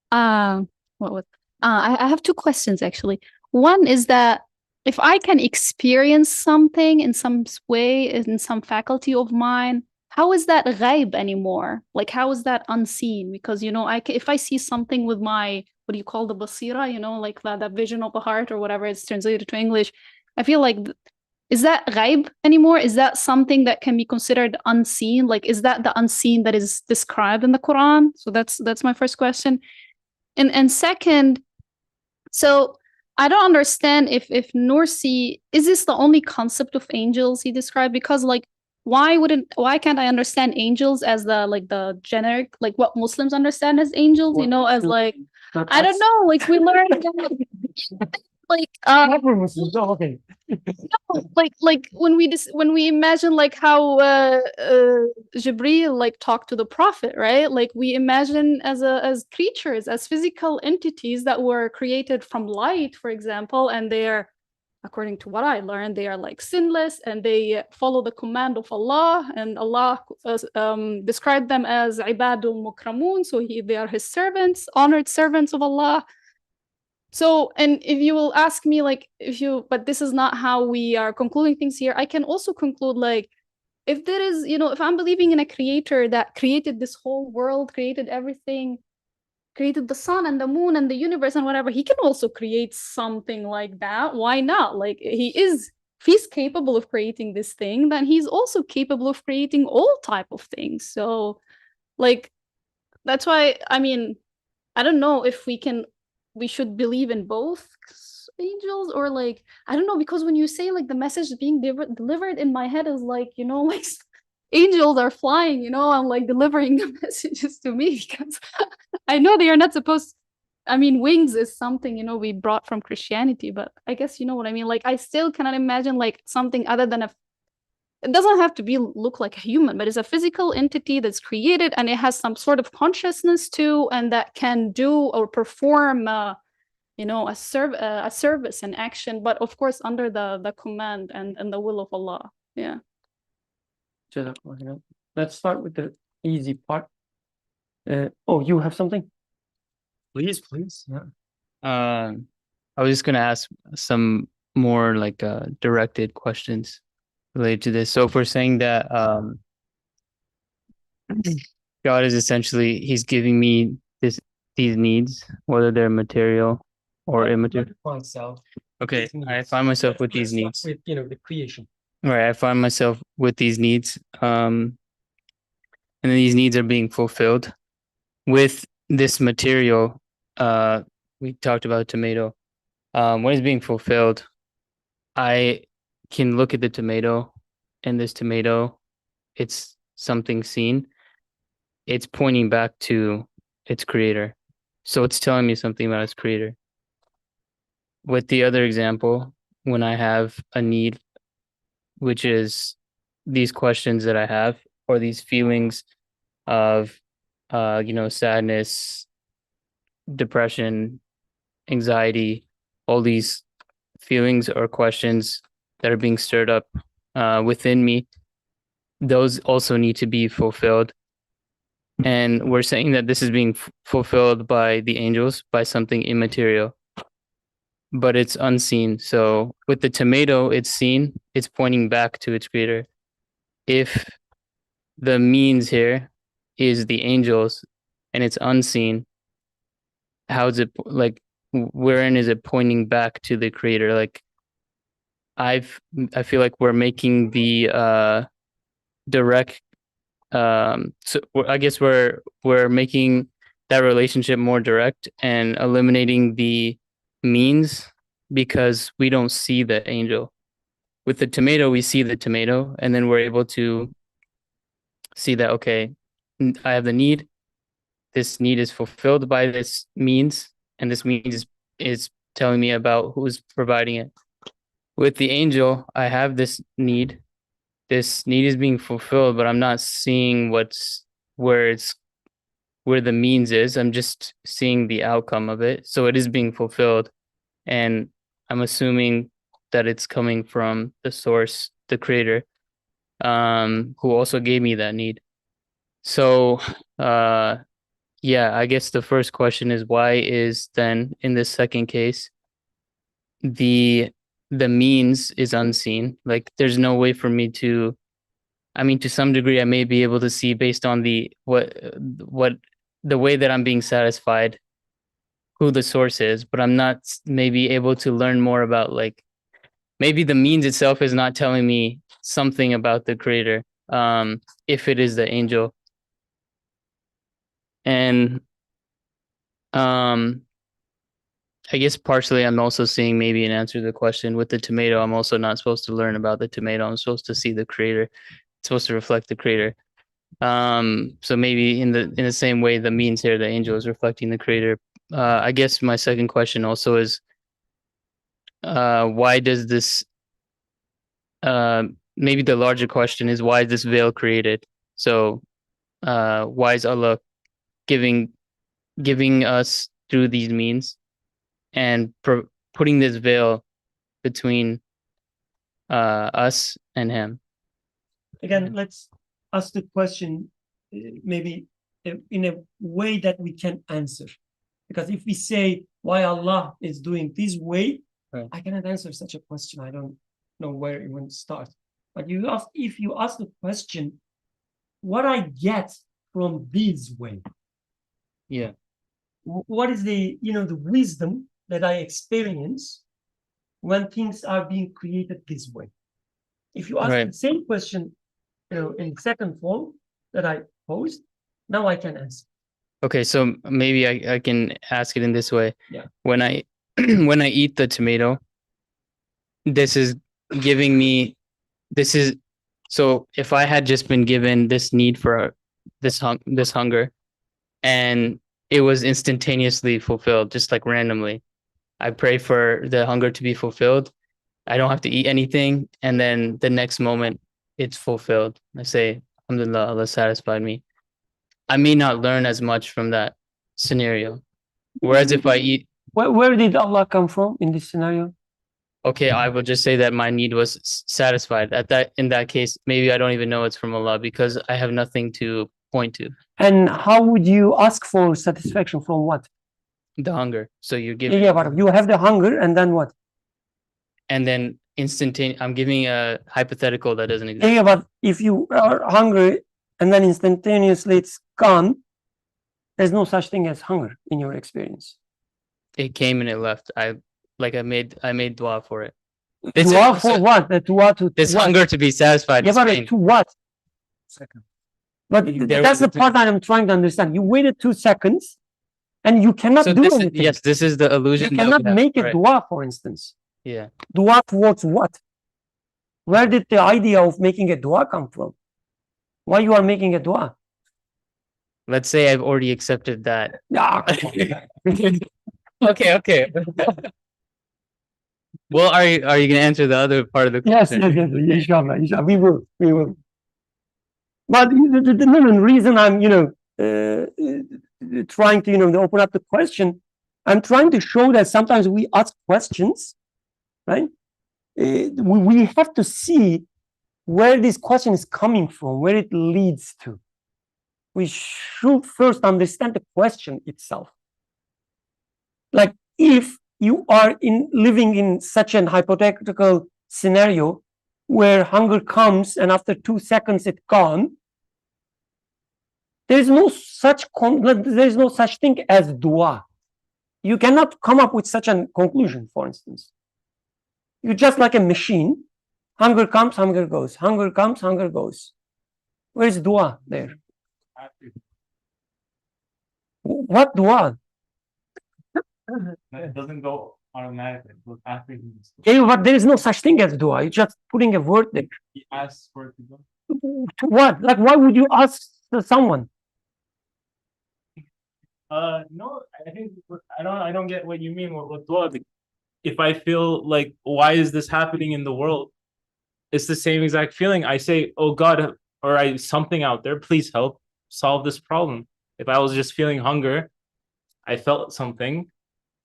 what was I have two questions actually. One is that if I can experience something in some way, in some faculty of mine, how is that ghaib anymore? Like, how is that unseen? Because, you know, if I see something with my, what do you call the basira, you know, like that vision of the heart or whatever it's translated to English, I feel like, is that ghaib anymore? Is that something that can be considered unseen? Like, is that the unseen that is described in the Quran? So that's my first question. And second, so I don't understand if Nursi, is this the only concept of angels he described? Because like why can't I understand angels as the generic, like what Muslims understand as angels, you know, as like I don't know, like we learned like Not for Muslims. Oh, okay. like when we imagine like how Jibril like talked to the prophet, right? Like we imagine as creatures, as physical entities that were created from light, for example, and they are, according to what I learned, they are like sinless and they follow the command of Allah, and Allah described them as ibadul mukramun, so they are his servants, honored servants of Allah. So, and if you will ask me, like, but this is not how we are concluding things here, I can also conclude, like, if there is, you know, if I'm believing in a creator that created this whole world, created everything, created the sun and the moon and the universe and whatever, he can also create something like that. Why not? Like, if he's capable of creating this thing, then he's also capable of creating all type of things. So, like, that's why, I mean, I don't know if we should believe in both angels, or like I don't know, because when you say like the message being delivered in my head is like, you know, like angels are flying, you know, I'm like delivering the messages to me because I know they are not supposed. I mean, wings is something, you know, we brought from Christianity, but I guess you know what I mean. Like I still cannot imagine like something other than it doesn't have to be look like a human, but it's a physical entity that's created and it has some sort of consciousness too, and that can do or perform you know, a service and action, but of course under the command and the will of Allah. Yeah. Let's start with the easy part. Oh, you have something? Please. Yeah. I was just gonna ask some more like directed questions related to this. So if we're saying that God is essentially he's giving me these needs, whether they're material or immaterial. Myself. Okay, I find myself with these needs. With, you know, the creation. Right, I find myself with these needs, and then these needs are being fulfilled with this material. We talked about tomato. When it's being fulfilled, I can look at the tomato, and this tomato, it's something seen. It's pointing back to its creator. So it's telling me something about its creator. With the other example, when I have a need, which is these questions that I have, or these feelings of, you know, sadness, depression, anxiety, all these feelings or questions that are being stirred up within me, those also need to be fulfilled. And we're saying that this is being fulfilled by the angels, by something immaterial, but it's unseen. So with the tomato, it's seen, it's pointing back to its creator. If the means here is the angels and it's unseen, how is it like, wherein is it pointing back to the creator? Like I feel like we're making the direct so I guess we're making that relationship more direct and eliminating the means because we don't see the angel. With the tomato, we see the tomato, and then we're able to see that, okay, I have the need. This need is fulfilled by this means, and this means is telling me about who's providing it. With the angel, I have this need. This need is being fulfilled, but I'm not seeing where the means is. I'm just seeing the outcome of it. So it is being fulfilled. And I'm assuming that it's coming from the source, the creator, who also gave me that need. So, yeah, I guess the first question is why is then in this second case the means is unseen? Like there's no way for me to, I mean, to some degree I may be able to see based on the what the way that I'm being satisfied who the source is, but I'm not maybe able to learn more about, like, maybe the means itself is not telling me something about the creator, if it is the angel. And I guess partially I'm also seeing maybe an answer to the question with the tomato. I'm also not supposed to learn about the tomato. I'm supposed to see the creator. It's supposed to reflect the creator. So maybe in the same way the means here, the angel is reflecting the creator. I guess my second question also is why does this maybe the larger question is why is this veil created? So why is Allah giving us through these means and putting this veil between us and him? Again, let's ask the question maybe in a way that we can answer. Because if we say why Allah is doing this way, Right. I cannot answer such a question. I don't know where even to start. But if you ask the question, what I get from this way, Yeah. what is the the wisdom that I experience when things are being created this way? If you ask Right. the same question, in second form that I posed, now I can answer. Okay, so maybe I can ask it in this way. Yeah. When I when I eat the tomato, this is giving me so if I had just been given this need for this hunger and it was instantaneously fulfilled, just like randomly. I pray for the hunger to be fulfilled. I don't have to eat anything, and then the next moment it's fulfilled. I say, Alhamdulillah, Allah satisfied me. I may not learn as much from that scenario. Whereas if I eat, Where did Allah come from in this scenario? okay, I will just say that my need was satisfied. In that case, maybe I don't even know it's from Allah because I have nothing to point to. And how would you ask for satisfaction from what? The hunger. So you're Yeah, giving, yeah, but you have the hunger, and then what? and then instantaneous. I'm giving a hypothetical that doesn't Yeah, exist. yeah, but if you are hungry and then instantaneously it's gone, there's no such thing as hunger in your experience. It came and it left. I made dua for it. This is Dua also- for what? The dua to This what? hunger to be satisfied. Yeah, is but pain. to what? But There that's was the part that I'm trying to understand. You waited 2 seconds, and you cannot So do this is, anything. yes, this is the You illusion. that cannot we have, make a right. dua, for instance. Yeah. Dua towards what? Where did the idea of making a dua come from? Why you are making a dua? Let's say I've already accepted that. Yeah. Okay. Well, are you gonna answer the other part of the Yes, question? yes, inshallah, inshallah. We will. But the reason I'm, trying to, open up the question, I'm trying to show that sometimes we ask questions, right? We have to see where this question is coming from, where it leads to. We should first understand the question itself. Like if you are living in such an hypothetical scenario where hunger comes and after 2 seconds it's gone, there is no such thing as dua. You cannot come up with such a conclusion, for instance. You're just like a machine. Hunger comes, hunger goes. Hunger comes, hunger goes. Where's dua there? What dua? It doesn't go automatically. It goes after Yeah, but there is no such thing as dua. You're just putting a word there. he asks for it to go. To what? Like, why would you ask someone? No, I think I don't get what you mean with dua. If I feel like, why is this happening in the world? It's the same exact feeling. I say, oh God, or something out there, please help solve this problem. If I was just feeling hunger, I felt something,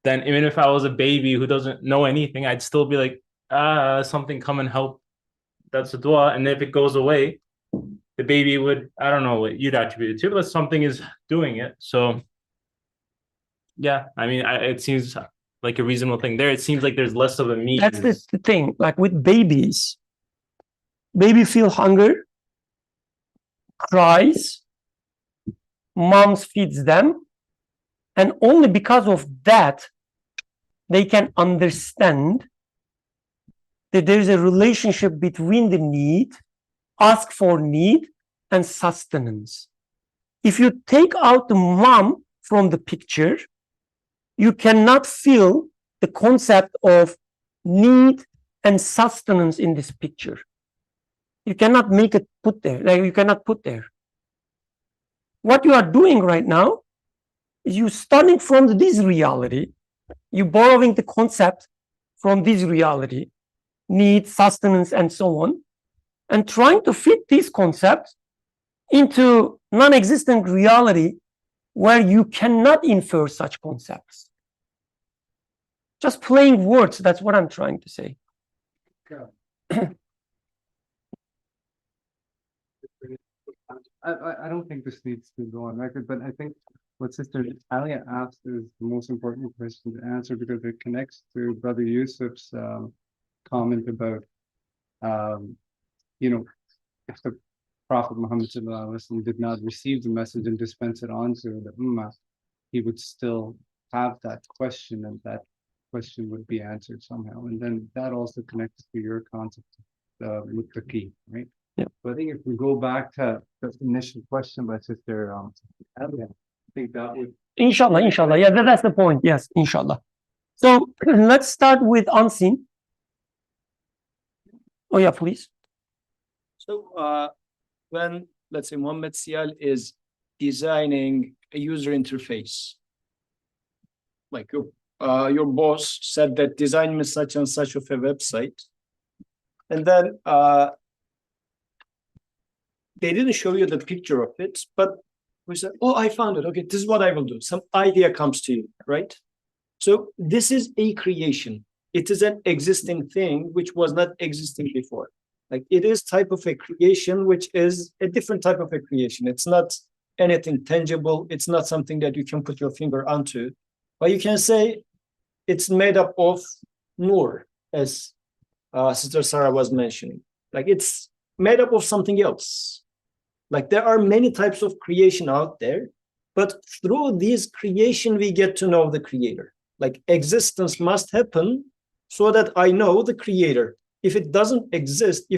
then even if I was a baby who doesn't know anything, I'd still be like, something come and help. That's a dua. And if it goes away, the baby would, I don't know what you'd attribute it to, but something is doing it. So yeah, I mean, it seems like a reasonable thing there. It seems like there's less of a means. That's the thing. Like with babies, baby feel hunger, cries, moms feeds them, and only because of that they can understand that there's a relationship between the need, ask for need, and sustenance. If you take out the mom from the picture, you cannot feel the concept of need and sustenance in this picture. You cannot make it put there, like you cannot put there. What you are doing right now is you starting from this reality, you borrowing the concept from this reality, need, sustenance, and so on, and trying to fit these concepts into non-existent reality where you cannot infer such concepts. Just playing words, that's what I'm trying to say. I don't think this needs to go on record, but I think what Sister Alia asked is the most important question to answer because it connects to Brother Yusuf's comment about, you know, if the Prophet Muhammad ﷺ did not receive the message and dispense it on to the Ummah, he would still have that question and that question would be answered somehow. And then that also connects to your concept of muttaqi, right? Yeah. So I think if we go back to the initial question by Sister Alia, I think that would. Inshallah, inshallah. Yeah, that's the point. Yes, inshallah. So let's start with unseen. Oh yeah, please. So when, let's say, Mohammed Sial is designing a user interface, like your boss said that design me such and such of a website, and then they didn't show you the picture of it, but we said, oh, I found it. Okay, this is what I will do. Some idea comes to you, right? So this is a creation. It is an existing thing which was not existing before. Like it is type of a creation, which is a different type of a creation. It's not anything tangible. It's not something that you can put your finger onto. But you can say it's made up of nur, as Sister Sarah was mentioning. Like it's made up of something else. Like there are many types of creation out there, but through these creation, we get to know the creator. Like existence must happen so that I know the creator. If it doesn't exist,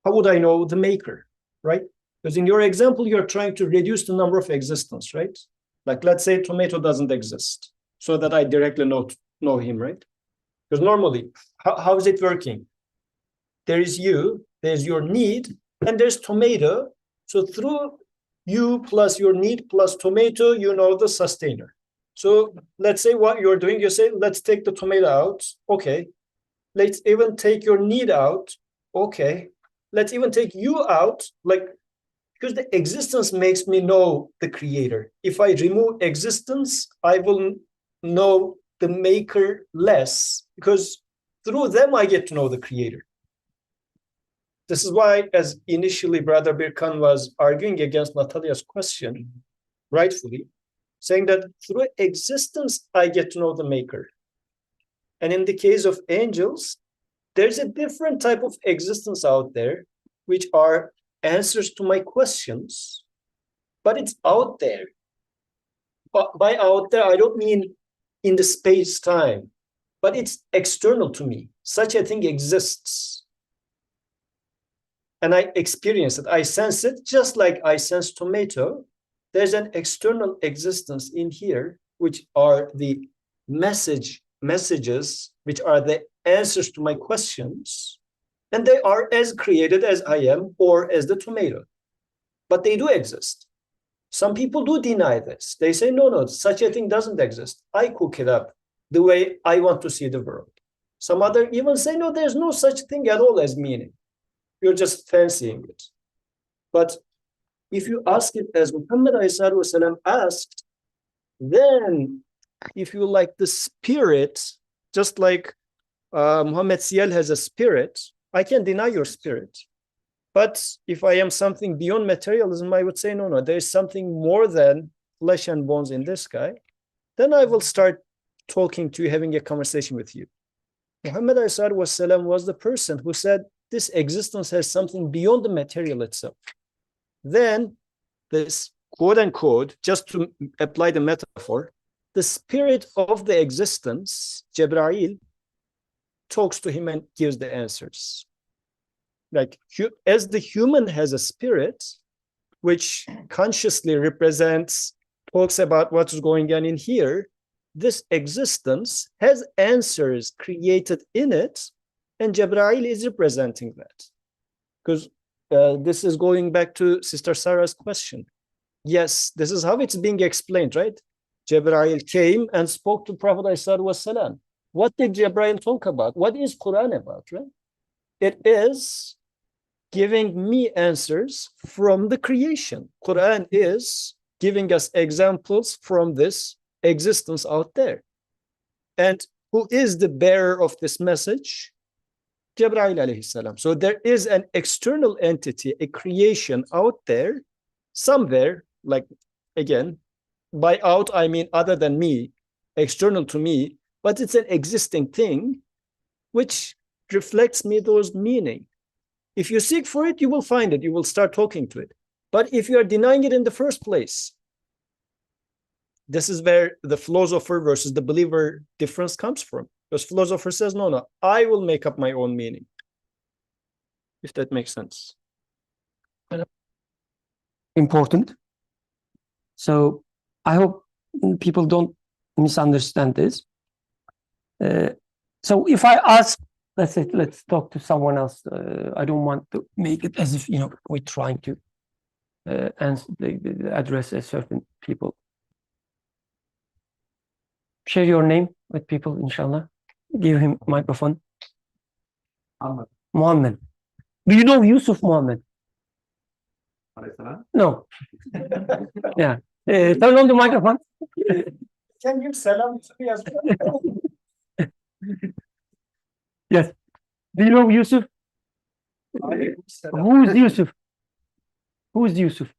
how would I know the maker, right? Because in your example, you're trying to reduce the number of existence, right? Like let's say tomato doesn't exist so that I directly know him, right? Because normally, how is it working? There is you, there's your need, and there's tomato. So through you plus your need plus tomato, you know the sustainer. So let's say what you're doing, you say, let's take the tomato out. Okay. Let's even take your need out. Okay. Let's even take you out. Like, because the existence makes me know the creator. If I remove existence, I will know the maker less because through them, I get to know the creator. This is why, as initially Brother Birkan was arguing against Natalia's question, rightfully, saying that through existence, I get to know the maker. And in the case of angels, there's a different type of existence out there, which are answers to my questions, but it's out there. But by out there, I don't mean in the space-time, but it's external to me. Such a thing exists. And I experience it, I sense it, just like I sense tomato. There's an external existence in here, which are the messages, which are the answers to my questions. And they are as created as I am or as the tomato. But they do exist. Some people do deny this. They say, no, such a thing doesn't exist. I cook it up the way I want to see the world. Some other even say, no, there's no such thing at all as meaning. You're just fancying it. But if you ask it as Muhammad ﷺ asked, then if you like the spirit, just like Muhammad Sial has a spirit, I can deny your spirit. But if I am something beyond materialism, I would say, no, there is something more than flesh and bones in this guy. Then I will start talking to you, having a conversation with you. Muhammad ﷺ was the person who said this existence has something beyond the material itself. Then this quote unquote, just to apply the metaphor, the spirit of the existence, Jibreel, talks to him and gives the answers. Like as the human has a spirit, which consciously represents, talks about what's going on in here, this existence has answers created in it, and Jibreel is representing that. Because this is going back to Sister Sarah's question. Yes, this is how it's being explained, right? Jibreel came and spoke to Prophet ﷺ. What did Jibreel talk about? What is Quran about, right? It is giving me answers from the creation. Quran is giving us examples from this existence out there. And who is the bearer of this message? Jibreel alayhi salam. So there is an external entity, a creation out there, somewhere, like again, by out I mean other than me, external to me, but it's an existing thing which reflects me those meaning. If you seek for it, you will find it, you will start talking to it. But if you are denying it in the first place, this is where the philosopher versus the believer difference comes from. Because philosopher says, no, I will make up my own meaning. If that makes sense. Important. So I hope people don't misunderstand this. So if I ask, let's talk to someone else. I don't want to make it as if, we're trying to address a certain people. Share your name with people, inshallah. Give him microphone. Muhammad. Do you know Yusuf Muhammad? No. Yeah. Turn on the microphone. Can you salam to me as well? Yes. Do you know Yusuf? Who is Yusuf? Who is Yusuf?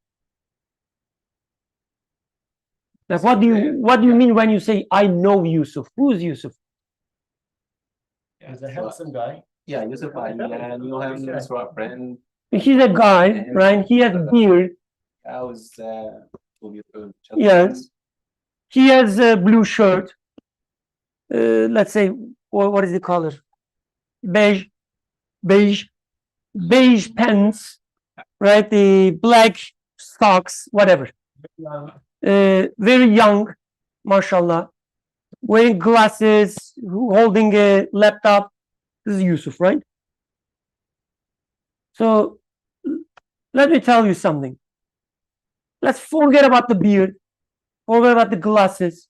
Like, what do you mean when you say I know Yusuf? Who is Yusuf? He's a handsome guy. Yeah, Yusuf, I knew him as a friend. He's a guy, right? He has beard. I was Yes. He has a blue shirt. Let's say, what is the color? Beige pants, right? The black socks, whatever. Very young, mashallah. Wearing glasses, holding a laptop. This is Yusuf, right? So let me tell you something. Let's forget about the beard, forget about the glasses,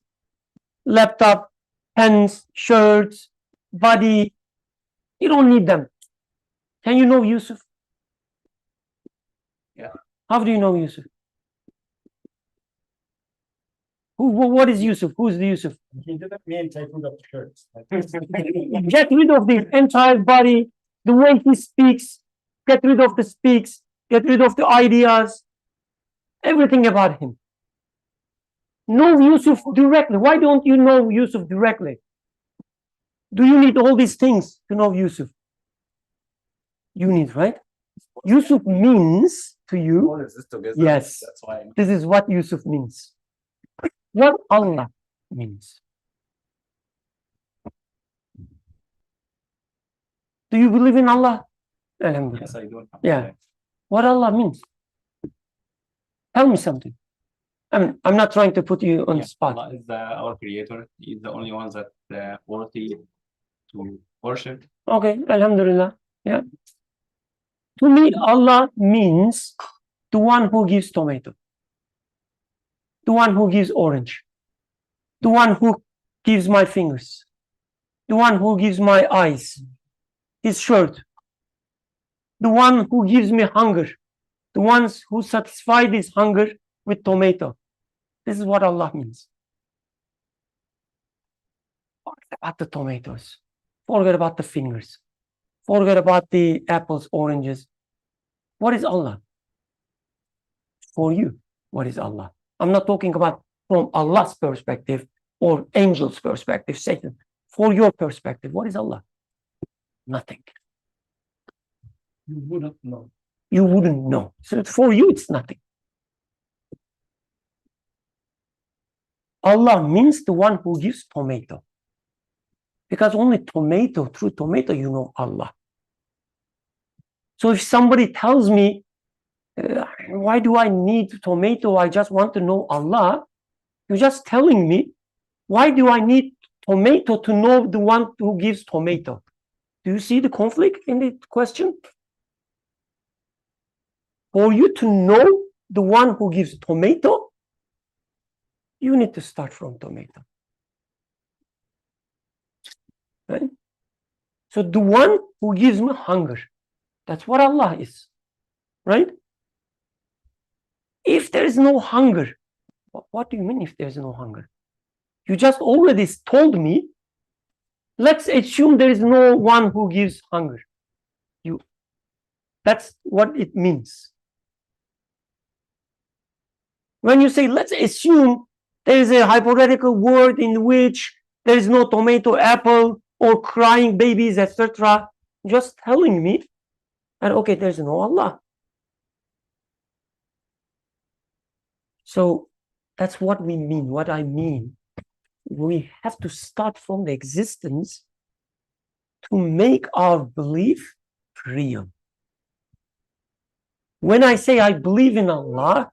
laptop, pens, shirts, body. You don't need them. Can you know Yusuf? Yeah. How do you know Yusuf? What is Yusuf? Who's the Yusuf? He didn't mean taking the shirts. Get rid of the entire body, the way he speaks, get rid of the speaks, get rid of the ideas, everything about him. Know Yusuf directly. Why don't you know Yusuf directly? Do you need all these things to know Yusuf? You need, right? Yusuf means to you, all exist together. yes, That's why. this is what Yusuf means. What Allah means. Do you believe in Allah? Alhamdulillah. Yes, I do. Yeah. What Allah means. Tell me something. I mean, I'm not trying to put you on the spot. Allah is our creator. He's the only one that worthy to worship. Okay, Alhamdulillah. Yeah. To me, Allah means the one who gives tomato, the one who gives orange, the one who gives my fingers, the one who gives my eyes, his shirt, the one who gives me hunger, the ones who satisfy this hunger with tomato. This is what Allah means. Forget about the tomatoes. Forget about the fingers. Forget about the apples, oranges. What is Allah? For you, what is Allah? I'm not talking about from Allah's perspective or angels' perspective, Satan. For your perspective, what is Allah? Nothing. You wouldn't know. You wouldn't know. So for you, it's nothing. Allah means the one who gives tomato. Because only tomato, through tomato, you know Allah. So if somebody tells me, why do I need tomato? I just want to know Allah. You're just telling me, why do I need tomato to know the one who gives tomato? Do you see the conflict in the question? For you to know the one who gives tomato, you need to start from tomato. Right? So the one who gives me hunger, that's what Allah is. Right? If there is no hunger, what do you mean if there is no hunger? You just already told me, let's assume there is no one who gives hunger. That's what it means. When you say, let's assume there is a hypothetical world in which there is no tomato, apple, or crying babies, etc., just telling me that, okay, there's no Allah. So that's what we mean, what I mean. We have to start from the existence to make our belief real. When I say I believe in Allah,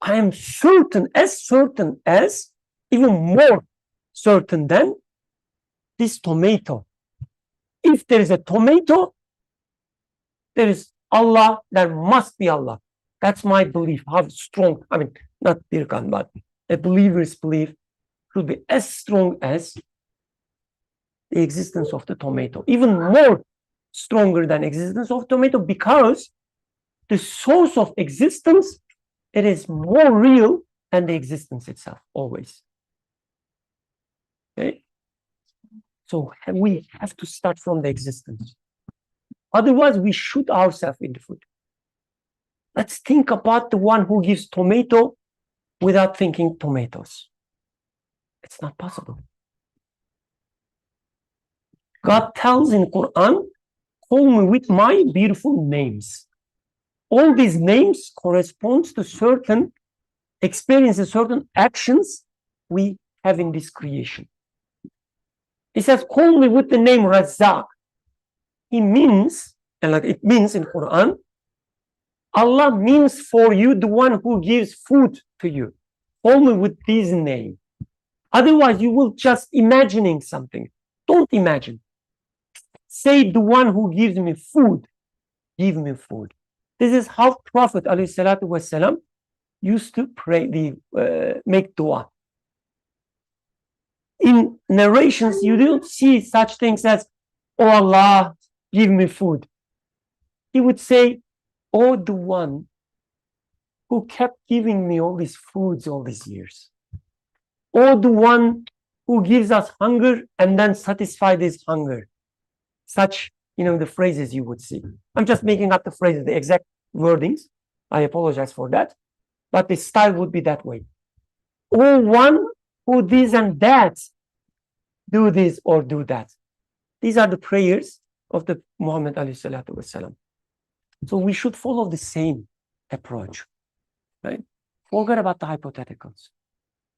I am certain as, even more certain than this tomato. If there is a tomato, there is Allah, there must be Allah. That's my belief. How strong, I mean, not Birkan, but a believer's belief should be as strong as the existence of the tomato. Even more stronger than existence of tomato, because the source of existence, it is more real than the existence itself, always. Okay? So we have to start from the existence. Otherwise, we shoot ourselves in the foot. Let's think about the one who gives tomato without thinking tomatoes. It's not possible. God tells in Quran, call me with my beautiful names. All these names correspond to certain experiences, certain actions we have in this creation. He says, call me with the name Razzaq. He means, and like it means in Quran, Allah means for you the one who gives food to you. Call me with this name. Otherwise, you will just imagining something. Don't imagine. Say the one who gives me food. Give me food. This is how Prophet ﷺ used to pray, make dua. In narrations, you don't see such things as, oh Allah, give me food. He would say, oh, the one who kept giving me all these foods all these years. Oh, the one who gives us hunger and then satisfy this hunger. Such, the phrases you would see. I'm just making up the phrases, the exact wordings. I apologize for that. But the style would be that way. Oh, one who this and that, do this or do that. These are the prayers of the Muhammad ﷺ. So we should follow the same approach, right? Forget about the hypotheticals.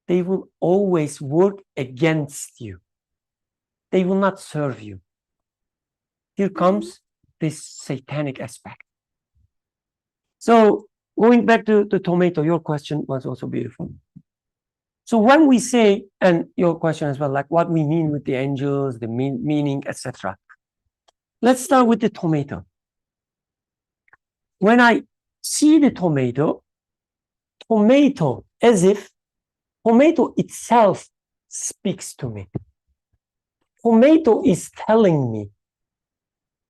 They will always work against you. They will not serve you. Here comes this satanic aspect. So going back to the tomato, your question was also beautiful. So when we say, and your question as well, like what we mean with the angels, the meaning, etc. Let's start with the tomato. When I see the tomato as if tomato itself speaks to me. Tomato is telling me,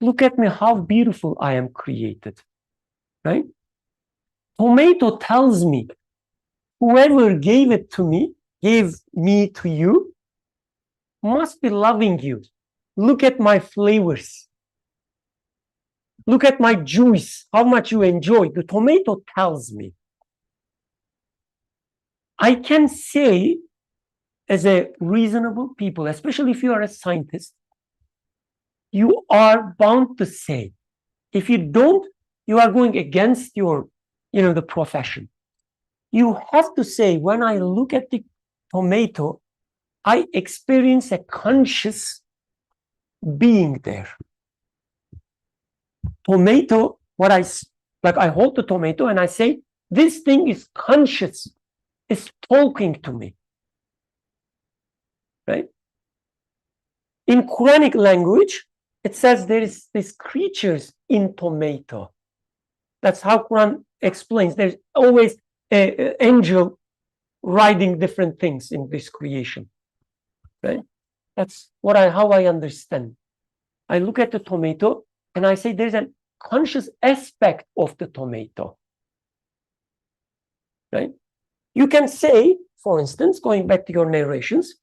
look at me, how beautiful I am created, right? Tomato tells me, whoever gave me to you, must be loving you. Look at my flavors. Look at my juice, how much you enjoy. The tomato tells me. I can say, as a reasonable people, especially if you are a scientist, you are bound to say. If you don't, you are going against your, the profession. You have to say, when I look at the tomato, I experience a conscious being there. Tomato, I hold the tomato and I say, this thing is conscious, it's talking to me, right? In Quranic language, it says there is these creatures in tomato. That's how Quran explains. There's always an angel riding different things in this creation, right? That's how I understand. I look at the tomato and I say there's a conscious aspect of the tomato, right? You can say, for instance, going back to your narrations,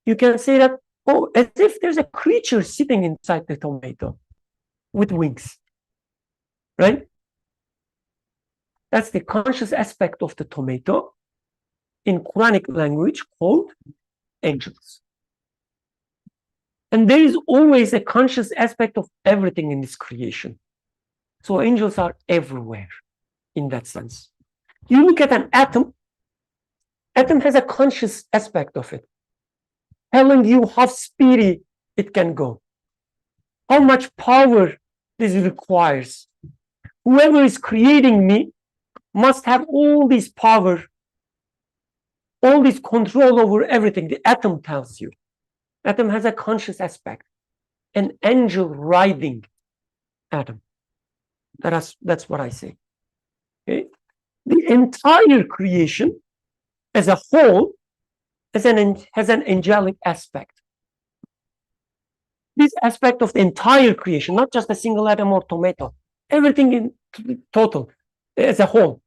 you can say that, oh, as if there's a creature sitting inside the tomato with wings, right? That's the conscious aspect of the tomato in Quranic language called angels. And there is always a conscious aspect of everything in this creation. So angels are everywhere in that sense. You look at an atom has a conscious aspect of it, telling you how speedy it can go, how much power this requires. Whoever is creating me must have all this power, all this control over everything. The atom tells you. Atom has a conscious aspect. An angel riding atom. That's what I say. Okay? The entire creation as a whole has an angelic aspect. This aspect of the entire creation, not just a single atom or tomato, everything in total, as a whole,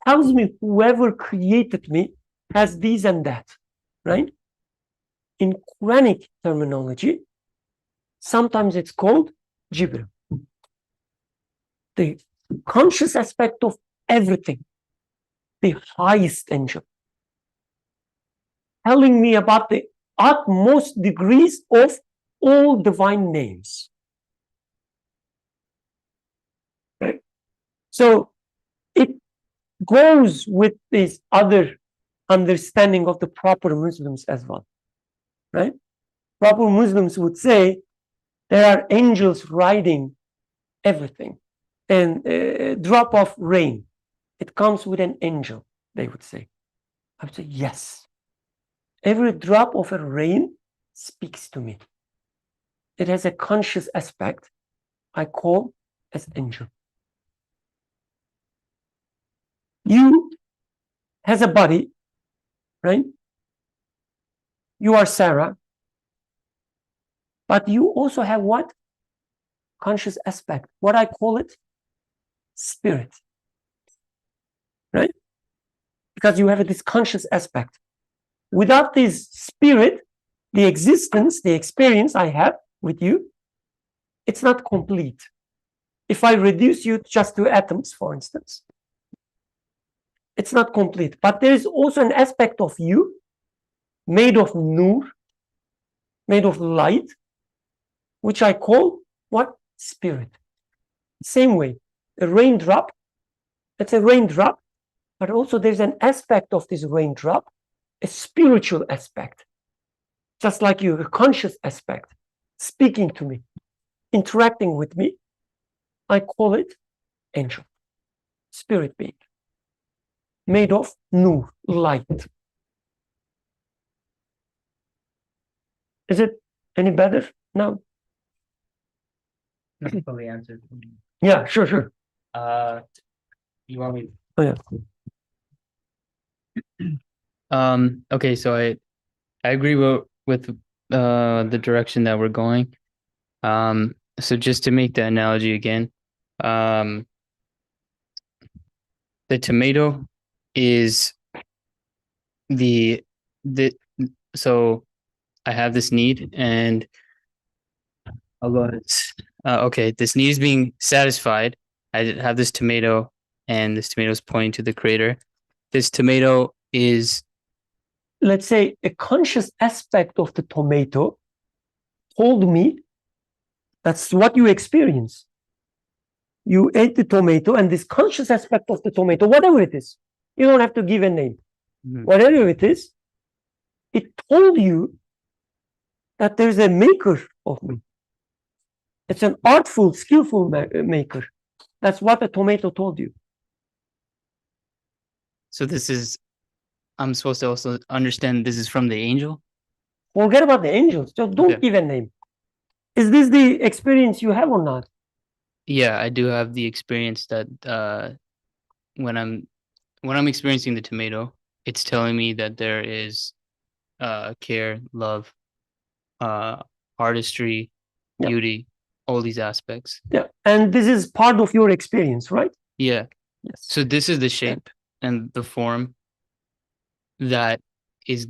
tells me whoever created me has these and that, right? In Quranic terminology, sometimes it's called Jibril. The conscious aspect of everything, the highest angel, telling me about the utmost degrees of all divine names. Right? So it goes with this other understanding of the proper Muslims as well, right? Proper Muslims would say there are angels riding everything, and a drop of rain, it comes with an angel, they would say. I would say, yes. Every drop of a rain speaks to me. It has a conscious aspect I call as angel. You has a body, right? You are Sarah, but you also have what? Conscious aspect. What I call it? Spirit, right? Because you have this conscious aspect. Without this spirit, the existence, the experience I have with you, it's not complete. If I reduce you just to atoms, for instance, it's not complete. But there is also an aspect of you made of nur, made of light, which I call what? Spirit. Same way, a raindrop, it's a raindrop, but also there's an aspect of this raindrop, a spiritual aspect, just like you, a conscious aspect, speaking to me, interacting with me. I call it angel, spirit being, made of nur, light. Is it any better now? Not fully answered. Yeah, sure. You want me? Oh, yeah. Okay, so I agree with the direction that we're going. So just to make the analogy again, the tomato is so I have this need, and Okay, this need is being satisfied. I have this tomato, and this tomato is pointing to the creator. This tomato is, let's say, a conscious aspect of the tomato told me that's what you experience. You ate the tomato, and this conscious aspect of the tomato, whatever it is, you don't have to give a name. Whatever it is, it told you that there's a maker of me. It's an artful, skillful maker. That's what the tomato told you. so this is, I'm supposed to also understand this is from the angel? Forget about the angels. Just don't Okay. give a name. Is this the experience you have or not? Yeah, I do have the experience that when I'm experiencing the tomato, it's telling me that there is care, love, artistry, Yeah. beauty, all these aspects. Yeah. And this is part of your experience, right? Yeah. Yes. So this is the shape and the form that is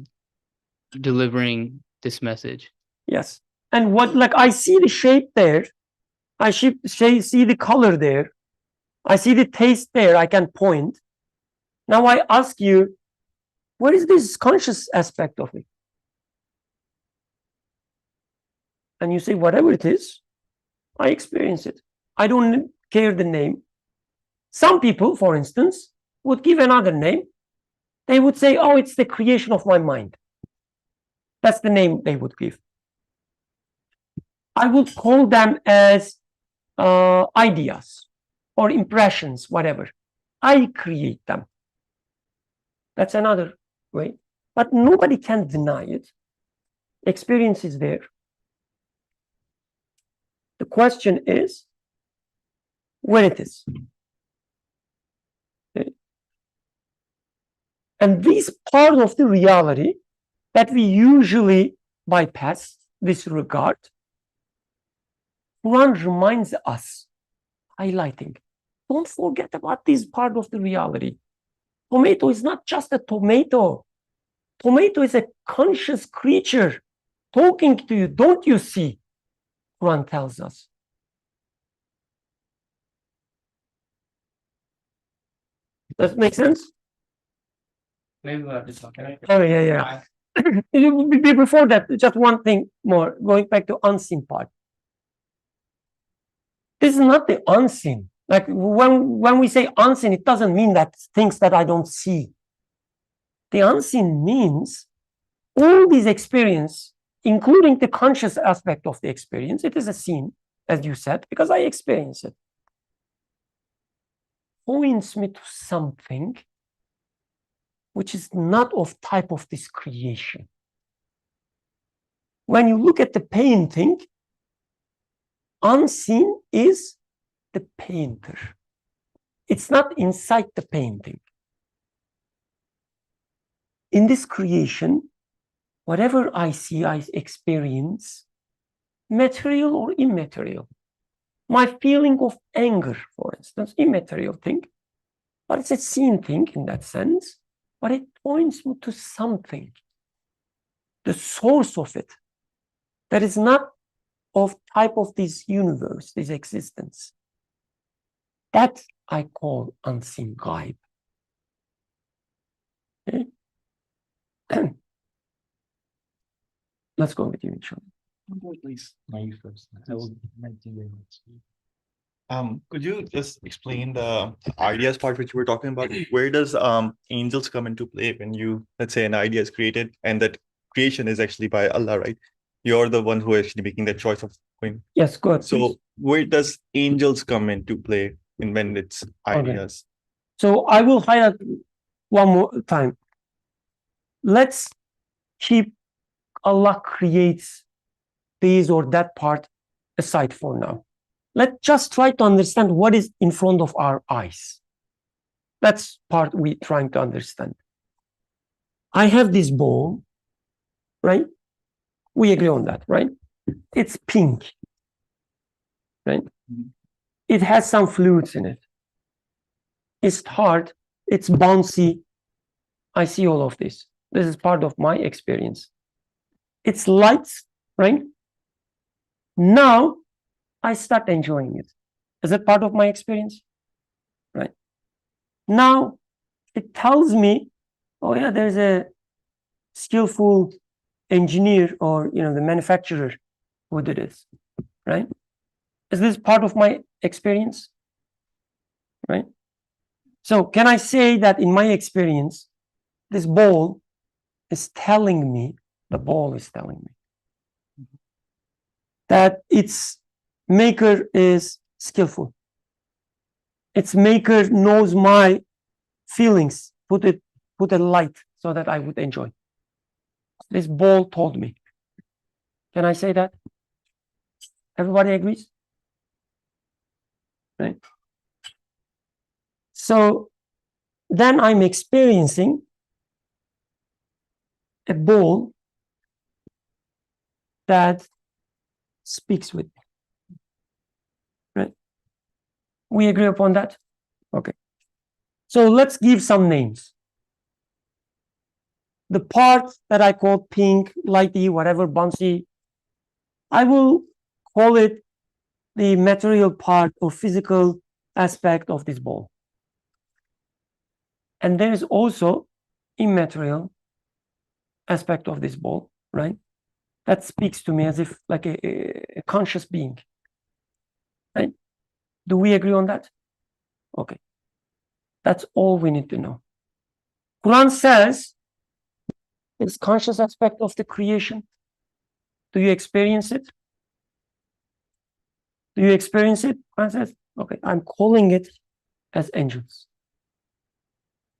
delivering this message. Yes. And what, like, I see the shape there. I see the color there. I see the taste there. I can point. Now I ask you, what is this conscious aspect of it? And you say, whatever it is, I experience it. I don't care the name. Some people, for instance, would give another name. They would say, oh, it's the creation of my mind. That's the name they would give. I would call them as ideas or impressions, whatever. I create them. That's another way. But nobody can deny it. Experience is there. The question is where it is. Okay. And this part of the reality that we usually bypass, disregard, Quran reminds us, highlighting, don't forget about this part of the reality. Tomato is not just a tomato. Tomato is a conscious creature talking to you. Don't you see? Quran tells us. Does it make sense? Maybe we're just okay. Oh, yeah. Before that, just one thing more, going back to unseen part. This is not the unseen. Like when we say unseen, it doesn't mean that things that I don't see. The unseen means all these experience, including the conscious aspect of the experience, it is a seen, as you said, because I experience it. Points me to something which is not of type of this creation. When you look at the painting, unseen is the painter. It's not inside the painting. In this creation, whatever I see, I experience, material or immaterial. My feeling of anger, for instance, immaterial thing, but it's a seen thing in that sense, but it points me to something, the source of it, that is not of type of this universe, this existence. That I call unseen ghaib. Okay? Let's go with you, inshallah. Please, you first. I will could you just explain the ideas part which you were talking about? Where does angels come into play when you, let's say, an idea is created and that creation is actually by Allah, right? You're the one who is actually making the choice of going. Yes, good. So where does angels come into play in when it's ideas? So I will highlight one more time. Let's keep Allah creates this or that part aside for now. Let's just try to understand what is in front of our eyes. That's part we're trying to understand. I have this bowl, right? We agree on that, right? It's pink, right? It has some fluids in it. It's hard, it's bouncy. I see all of this. This is part of my experience. It's light, right? Now I start enjoying it. Is it part of my experience? Right. Now, it tells me, oh yeah, there's a skillful engineer or, the manufacturer who did this, right? Is this part of my experience? Right? So can I say that in my experience, this ball is telling me, the ball is telling me that its maker is skillful. Its maker knows my feelings, put a light so that I would enjoy. This ball told me. Can I say that? Everybody agrees? Right? So then I'm experiencing a ball that speaks with me. Right? We agree upon that? Okay. So let's give some names. The part that I call pink, lighty, whatever, bouncy, I will call it the material part or physical aspect of this ball. And there is also immaterial aspect of this ball, right? That speaks to me as if like a conscious being, right? Do we agree on that? Okay. That's all we need to know. Quran says this conscious aspect of the creation. Do you experience it? Do you experience it? Quran says, okay, I'm calling it as angels.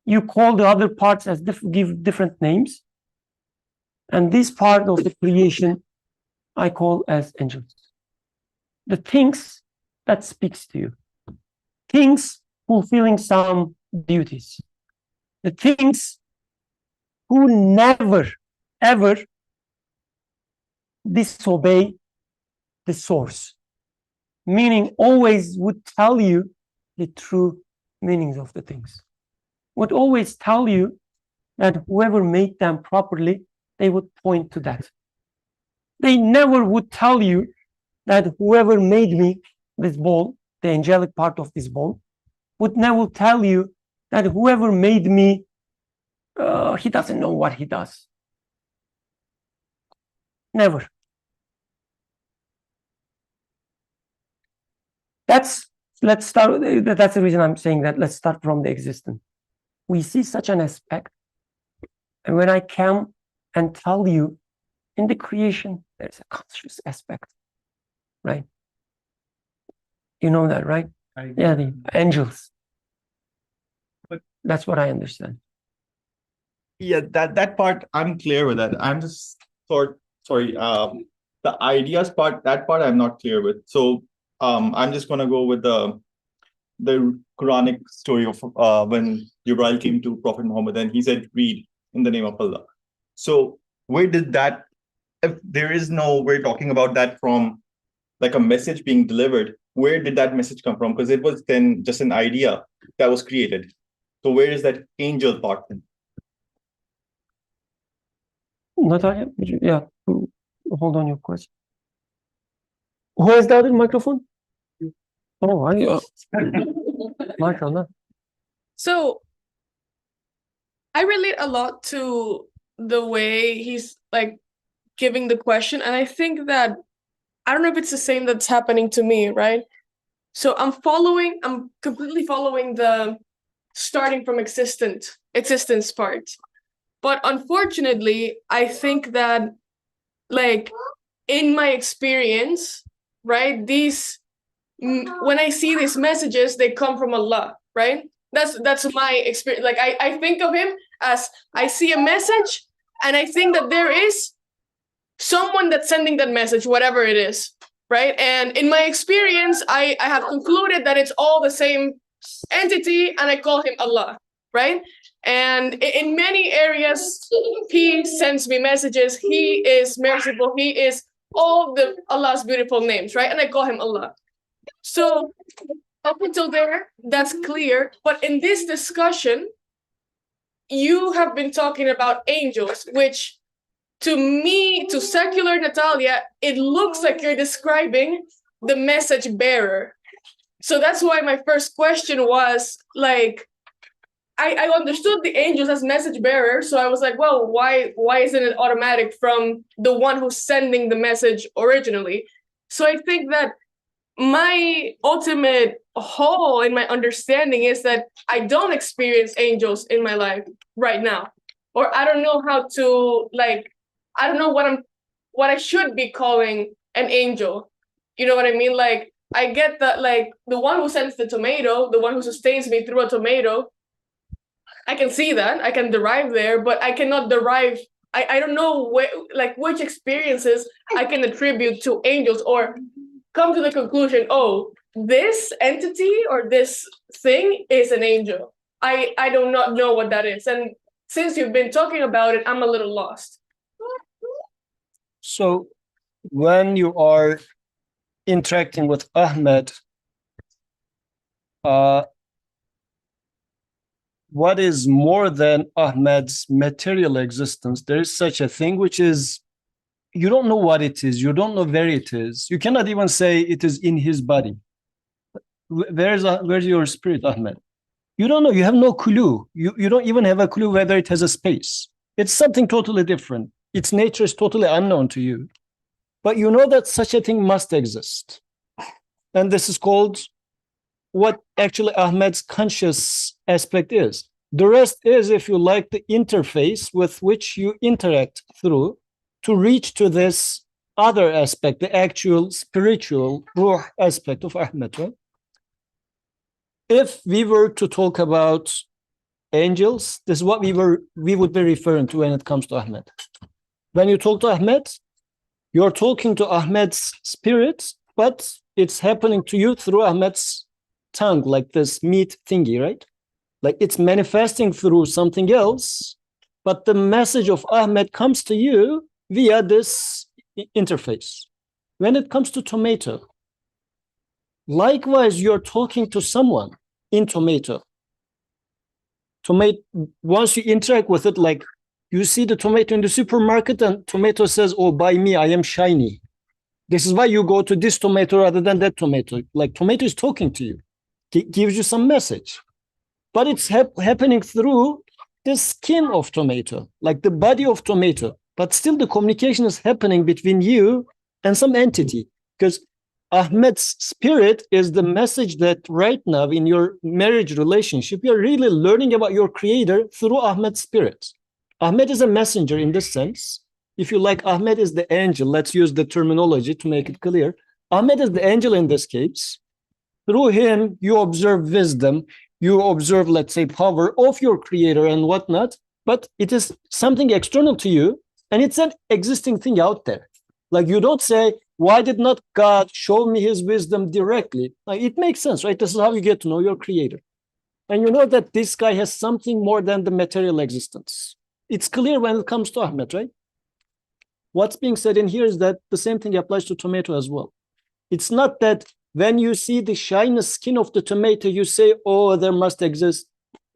You call the other parts as give different names. And this part of the creation, I call as angels. The things that speaks to you. Things fulfilling some duties. The things who never, ever disobey the source. Meaning always would tell you the true meanings of the things. Would always tell you that whoever made them properly, they would point to that. They never would tell you that whoever made me this ball, the angelic part of this ball, would never tell you that whoever made me, he doesn't know what he does. Never. Let's start. That's the reason I'm saying that. Let's start from the existence. We see such an aspect, and when I come and tell you, in the creation, there's a conscious aspect, right? You know that, right? Yeah, the angels. But that's what I understand. Yeah, that part I'm clear with that. I'm just sorry. The ideas part, that part I'm not clear with. So I'm just gonna go with the Quranic story of when Jibril came to Prophet Muhammad and he said, "Read in the name of Allah." So where did that? If there is no, we're talking about that from like a message being delivered. Where did that message come from? Because it was then just an idea that was created. So where is that angel part then? Natalia, yeah, hold on your question. Who has the other microphone? Oh, MashaAllah. So I relate a lot to the way he's like giving the question. And I think that, I don't know if it's the same that's happening to me, right? So I'm completely following the starting from existence part. But unfortunately, I think that like in my experience, right, when I see these messages, they come from Allah, right? That's my experience. Like I think of him as I see a message and I think that there is someone that's sending that message, whatever it is, right? And in my experience, I have concluded that it's all the same entity and I call him Allah, right? And in many areas, he sends me messages. He is merciful. He is all the Allah's beautiful names, right? And I call him Allah. So up until there, that's clear. But in this discussion, you have been talking about angels, which to me, to secular Natalia, it looks like you're describing the message bearer. So that's why my first question was like, I understood the angels as message bearers. So I was like, well, why isn't it automatic from the one who's sending the message originally? So I think that my ultimate hole in my understanding is that I don't experience angels in my life right now, or I don't know how to, like, I don't know what I should be calling an angel. You know what I mean? Like, I get that, like, the one who sends the tomato, the one who sustains me through a tomato, I can see that, I can derive there, but I cannot derive, I don't know which experiences I can attribute to angels, or come to the conclusion, oh, this entity or this thing is an angel. I do not know what that is. And since you've been talking about it, I'm a little lost. So when you are interacting with Ahmed, what is more than Ahmed's material existence? There is such a thing, which is, you don't know what it is. You don't know where it is. You cannot even say it is in his body. Where's your spirit, Ahmed? You don't know. You have no clue. You don't even have a clue whether it has a space. It's something totally different. Its nature is totally unknown to you. But you know that such a thing must exist. And this is called what actually Ahmed's conscious aspect is. The rest is, if you like, the interface with which you interact through to reach to this other aspect, the actual spiritual ruh aspect of Ahmed. Right? If we were to talk about angels, this is what we would be referring to when it comes to Ahmed. When you talk to Ahmed, you're talking to Ahmed's spirit, but it's happening to you through Ahmed's tongue, like this meat thingy, right? Like it's manifesting through something else, but the message of Ahmed comes to you via this interface. When it comes to tomato, likewise, you're talking to someone in tomato. Once you interact with it, like you see the tomato in the supermarket and tomato says, oh, buy me, I am shiny. This is why you go to this tomato rather than that tomato. Like tomato is talking to you. Gives you some message, but it's happening through the skin of tomato, like the body of tomato, but still the communication is happening between you and some entity, because Ahmed's spirit is the message that right now in your marriage relationship, you're really learning about your creator through Ahmed's spirit. Ahmed is a messenger in this sense. If you like, Ahmed is the angel. Let's use the terminology to make it clear. Ahmed is the angel in this case. Through him, you observe wisdom, you observe, let's say, power of your creator and whatnot, but it is something external to you, and it's an existing thing out there. Like you don't say, why did not God show me his wisdom directly? Like, it makes sense, right? This is how you get to know your creator. And you know that this guy has something more than the material existence. It's clear when it comes to Ahmed, right? What's being said in here is that the same thing applies to tomato as well. It's not that when you see the shiny skin of the tomato, you say, oh, there must exist.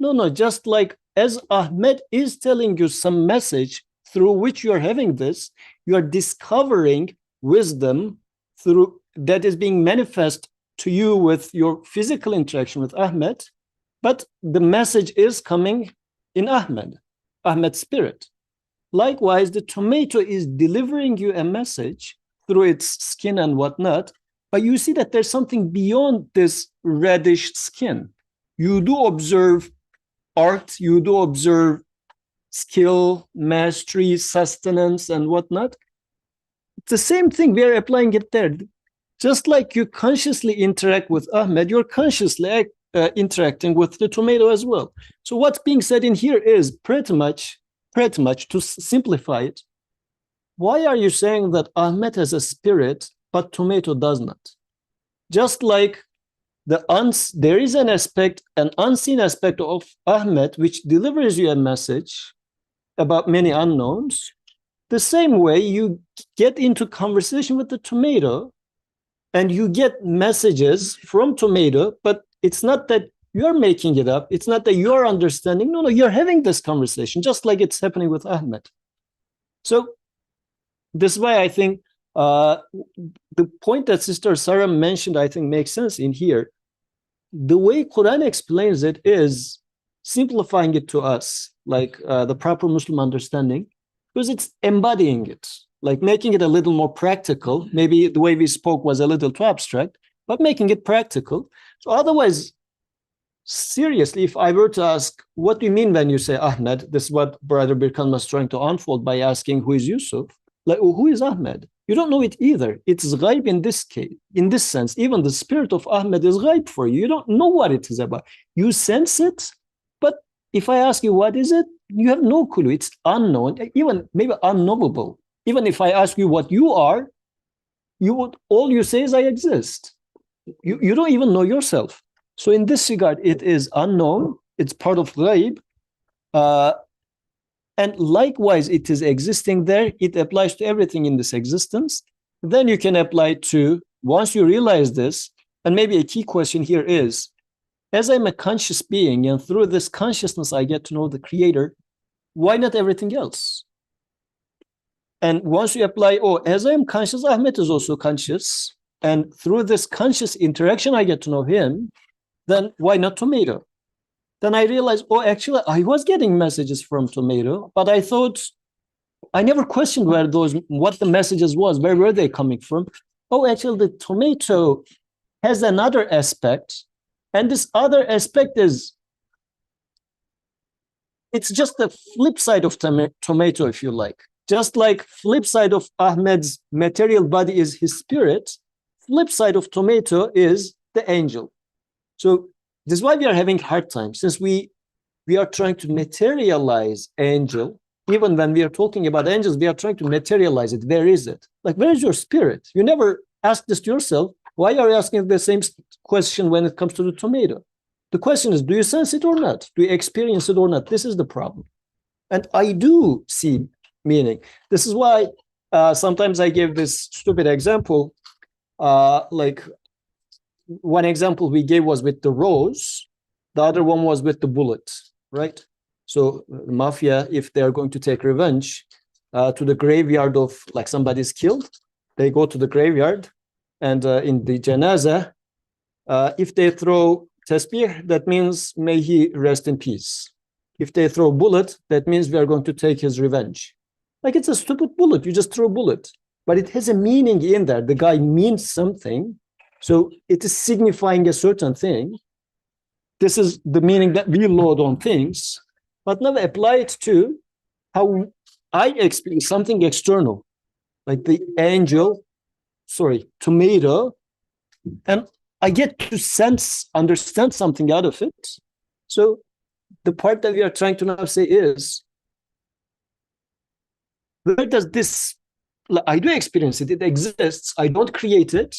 No, just like as Ahmed is telling you some message through which you're having this, you're discovering wisdom through that is being manifest to you with your physical interaction with Ahmed, but the message is coming in Ahmed's spirit. Likewise, the tomato is delivering you a message through its skin and whatnot, but you see that there's something beyond this reddish skin. You do observe art, you do observe skill, mastery, sustenance, and whatnot. It's the same thing, we are applying it there. Just like you consciously interact with Ahmed, you're consciously interacting with the tomato as well. So what's being said in here is pretty much to simplify it, why are you saying that Ahmed has a spirit but tomato does not? Just like there is an unseen aspect of Ahmed which delivers you a message about many unknowns. The same way you get into conversation with the tomato and you get messages from tomato, but it's not that you're making it up. It's not that you're understanding. No, you're having this conversation just like it's happening with Ahmed. So this is why I think The point that Sister Sarah mentioned, I think, makes sense in here. The way Quran explains it is simplifying it to us, like the proper Muslim understanding, because it's embodying it, like making it a little more practical. Maybe the way we spoke was a little too abstract, but making it practical. So otherwise, seriously, if I were to ask, what do you mean when you say Ahmed? This is what Brother Birkan was trying to unfold by asking, who is Yusuf? Like, who is Ahmed? You don't know it either. It's ghaib in this case, in this sense. Even the spirit of Ahmed is ghaib for you. You don't know what it is about. You sense it, but if I ask you what is it, you have no clue. It's unknown, even maybe unknowable. Even if I ask you what you are, all you say is I exist. You don't even know yourself. So in this regard, it is unknown. It's part of ghaib. And likewise, it is existing there. It applies to everything in this existence. Then you can apply to, once you realize this, and maybe a key question here is, as I'm a conscious being, and through this consciousness, I get to know the Creator, why not everything else? And once you apply, as I am conscious, Ahmed is also conscious. And through this conscious interaction, I get to know him, then why not tomato? Then I realized, actually, I was getting messages from tomato, but I thought, I never questioned what the messages was, where were they coming from? Actually, the tomato has another aspect, and this other aspect is, it's just the flip side of tomato, if you like. Just like flip side of Ahmed's material body is his spirit, flip side of tomato is the angel. So this is why we are having hard time, since we are trying to materialize angel. Even when we are talking about angels, we are trying to materialize it. Where is it? Like, where is your spirit? You never ask this to yourself. Why are you asking the same question when it comes to the tomato? The question is, do you sense it or not? Do you experience it or not? This is the problem. And I do see meaning. This is why sometimes I give this stupid example, like, one example we gave was with the rose, the other one was with the bullet, right? So mafia, if they are going to take revenge to the graveyard of, like, somebody's killed, they go to the graveyard, and in the janaza, if they throw tasbih, that means may he rest in peace. If they throw bullet, that means we are going to take his revenge. Like, it's a stupid bullet, you just throw a bullet, but it has a meaning in there. The guy means something. So it is signifying a certain thing. This is the meaning that we load on things, but now apply it to how I experience something external, like the tomato, and I get to understand something out of it. So the part that we are trying to now say is, where does this, I do experience it, it exists, I don't create it.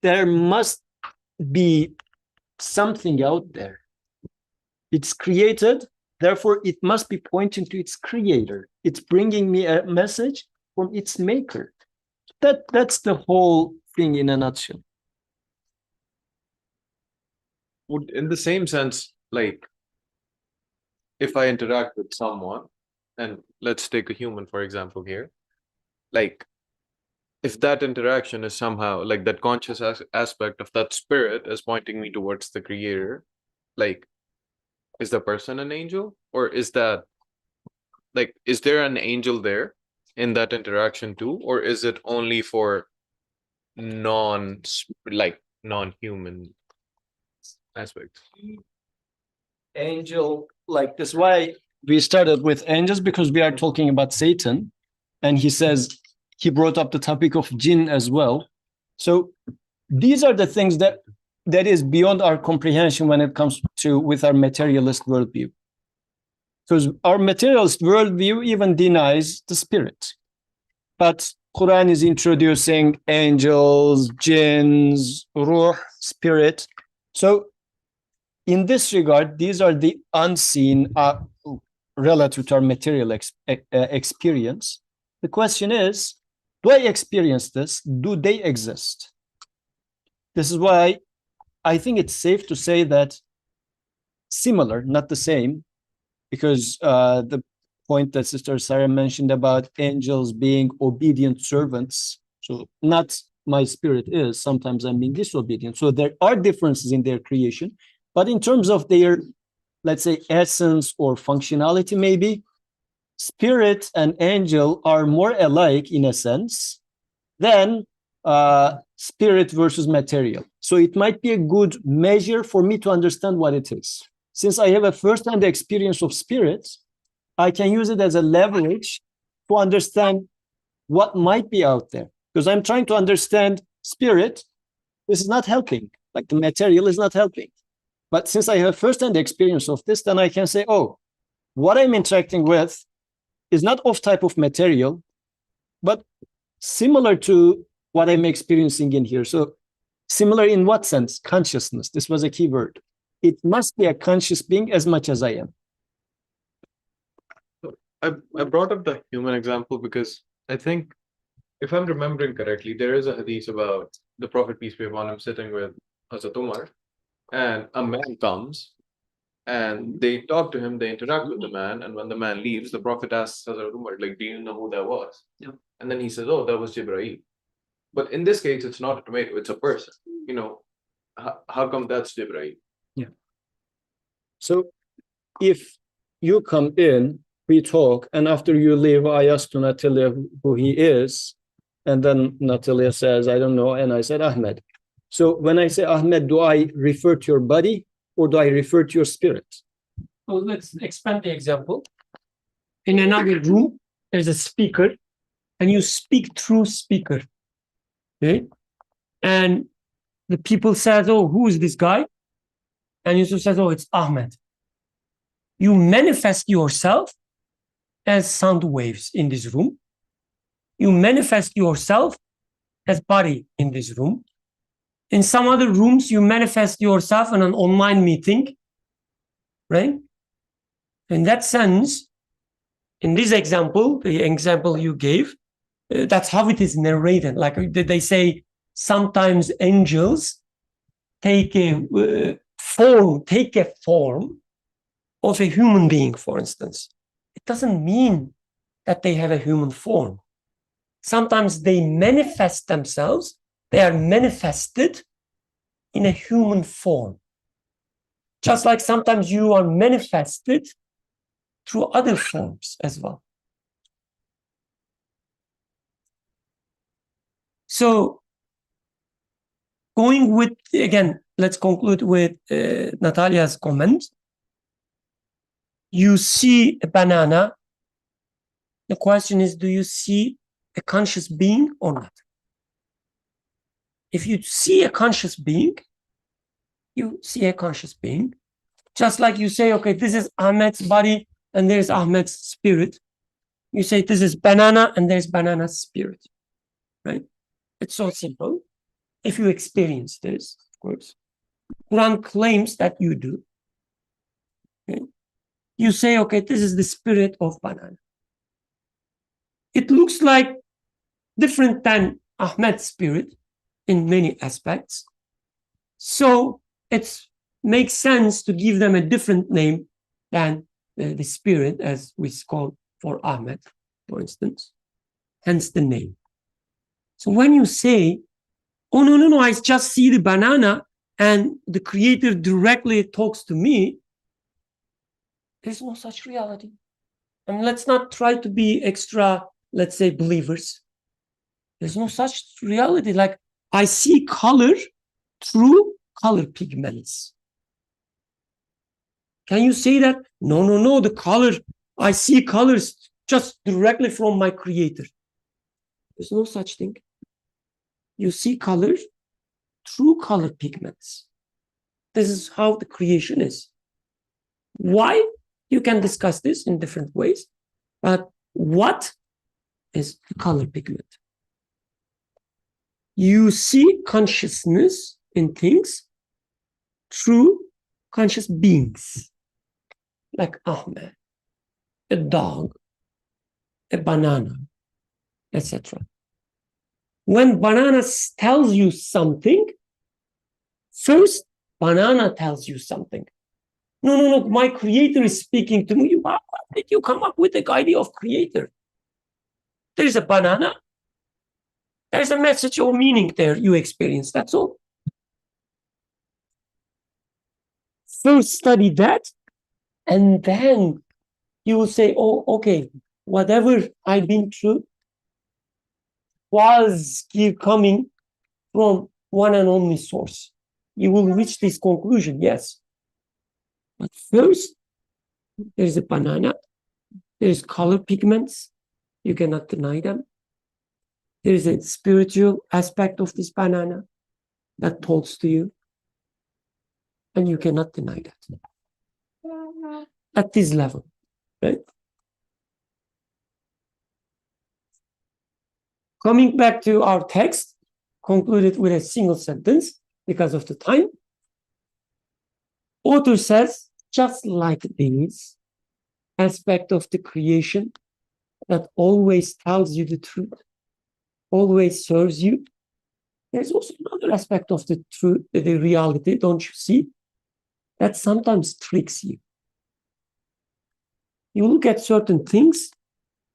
There must be something out there. It's created, therefore it must be pointing to its creator. It's bringing me a message from its maker. That's the whole thing in a nutshell. In the same sense, like, if I interact with someone, and let's take a human, for example, here, like, if that interaction is somehow, like, that conscious aspect of that spirit is pointing me towards the creator, like, is the person an angel? Or is that, like, is there an angel there in that interaction too? Or is it only for non-human aspects? Angel, like, this is why we started with angels, because we are talking about Satan, and he says, he brought up the topic of jinn as well. So these are the things that is beyond our comprehension when it comes to with our materialist worldview. Because our materialist worldview even denies the spirit. But Quran is introducing angels, jinns, ruh, spirit. So in this regard, these are the unseen relative to our material experience. The question is, do I experience this? Do they exist? This is why I think it's safe to say that similar, not the same, because the point that Sister Sarah mentioned about angels being obedient servants. So not my spirit is, sometimes I'm being disobedient. So there are differences in their creation, but in terms of their, let's say, essence or functionality, maybe spirit and angel are more alike in a sense than spirit versus material. So it might be a good measure for me to understand what it is. Since I have a first-hand experience of spirit, I can use it as a leverage to understand what might be out there. Because I'm trying to understand spirit, this is not helping. Like the material is not helping. But since I have first-hand experience of this, then I can say, oh, what I'm interacting with is not of type of material, but similar to what I'm experiencing in here. So similar in what sense? Consciousness. This was a key word. It must be a conscious being as much as I am. I brought up the human example because I think, if I'm remembering correctly, there is a hadith about the Prophet, peace be upon him, sitting with Hazrat Umar, and a man comes and they talk to him, they interact with the man, and when the man leaves, the Prophet asks Hazrat Umar, like, do you know who that was? Yeah. And then he says, oh, that was Jibreel. But in this case, it's not a tomato, it's a person. You know, how come that's Jibreel? So if you come in, we talk, and after you leave, I asked Natalia who he is, and then Natalia says, I don't know, and I said, Ahmed. So when I say Ahmed, do I refer to your body or do I refer to your spirit? Well, let's expand the example. In another room, there's a speaker, and you speak through speaker. Okay? And the people said, oh, who is this guy? And Yusuf says, oh, it's Ahmed. You manifest yourself as sound waves in this room. You manifest yourself as body in this room. In some other rooms, you manifest yourself in an online meeting, right? In that sense, in this example, the example you gave, that's how it is narrated. Like they say, sometimes angels take a form of a human being, for instance. It doesn't mean that they have a human form. Sometimes they manifest themselves, they are manifested in a human form. Just like sometimes you are manifested through other forms as well. So, going with, again, let's conclude with Natalia's comment. You see a banana. The question is, do you see a conscious being or not? If you see a conscious being, you see a conscious being. Just like you say, okay, this is Ahmed's body and there's Ahmed's spirit. You say this is banana and there's banana's spirit, right? It's so simple. If you experience this, of course. Quran claims that you do. Okay? You say, okay, this is the spirit of banana. It looks like different than Ahmed's spirit in many aspects. So it makes sense to give them a different name than the spirit, as we call for Ahmed, for instance. Hence the name. So when you say, oh, no, I just see the banana and the creator directly talks to me, there's no such reality. And let's not try to be extra, let's say, believers. There's no such reality. Like, I see color through color pigments. Can you say that? No, the color, I see colors just directly from my creator. There's no such thing. You see color through color pigments. This is how the creation is. Why? You can discuss this in different ways, but what is the color pigment? You see consciousness in things through conscious beings, like Ahmed, a dog, a banana, etc. When banana tells you something, first banana tells you something. No, no, no, my creator is speaking to me. How did you come up with the idea of creator? There is a banana. There's a message or meaning there you experience. That's all. First study that, and then you will say, oh, okay, whatever I've been through was coming from one and only source. You will reach this conclusion, yes. But first, there is a banana. There is color pigments. You cannot deny them. There is a spiritual aspect of this banana that talks to you. And you cannot deny that. At this level, right? Coming back to our text, concluded with a single sentence because of the time. Author says, just like this aspect of the creation that always tells you the truth, always serves you, there's also another aspect of the truth, the reality, don't you see, that sometimes tricks you. You look at certain things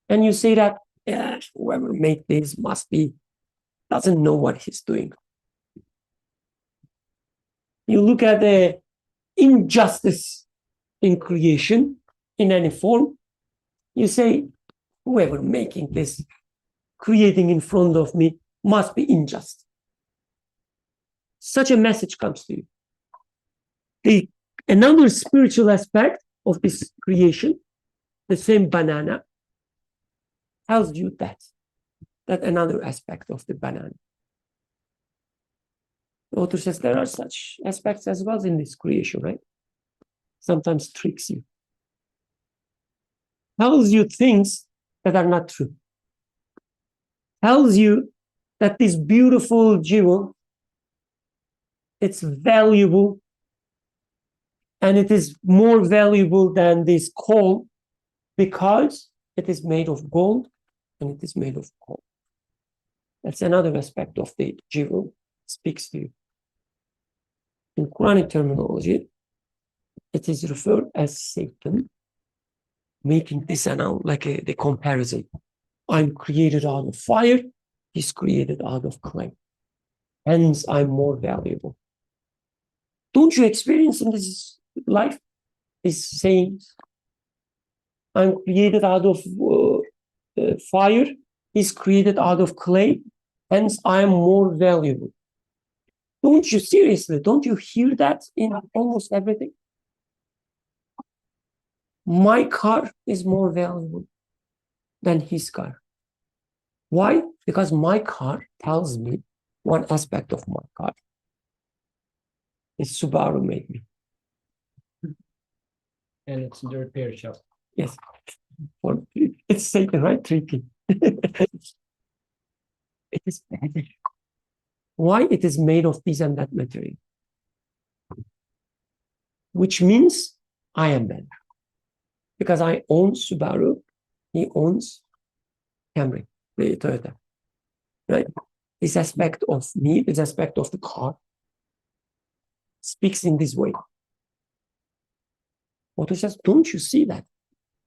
and you say that, yeah, whoever made this doesn't know what he's doing. You look at the injustice in creation in any form, you say, whoever making this, creating in front of me, must be unjust. Such a message comes to you. Another spiritual aspect of this creation, the same banana, tells you that another aspect of the banana. The author says there are such aspects as well in this creation, right? Sometimes tricks you. Tells you things that are not true. Tells you that this beautiful jewel, it's valuable, and it is more valuable than this coal because it is made of gold and it is made of coal. That's another aspect of the jewel. Speaks to you. In Quranic terminology, it is referred as Satan, making this like the comparison. I'm created out of fire, he's created out of clay. Hence, I'm more valuable. Don't you experience in this life these sayings? I'm created out of fire, he's created out of clay, hence I'm more valuable. Don't you hear that in almost everything? My car is more valuable than his car. Why? Because my car tells me one aspect of my car. It's Subaru made me. And it's the repair shop. Yes. It's Satan, right? Tricky. It is better. Why? It is made of this and that material. Which means I am better. Because I own Subaru, he owns Camry, the Toyota. Right? This aspect of me, this aspect of the car, speaks in this way. Author says, don't you see that?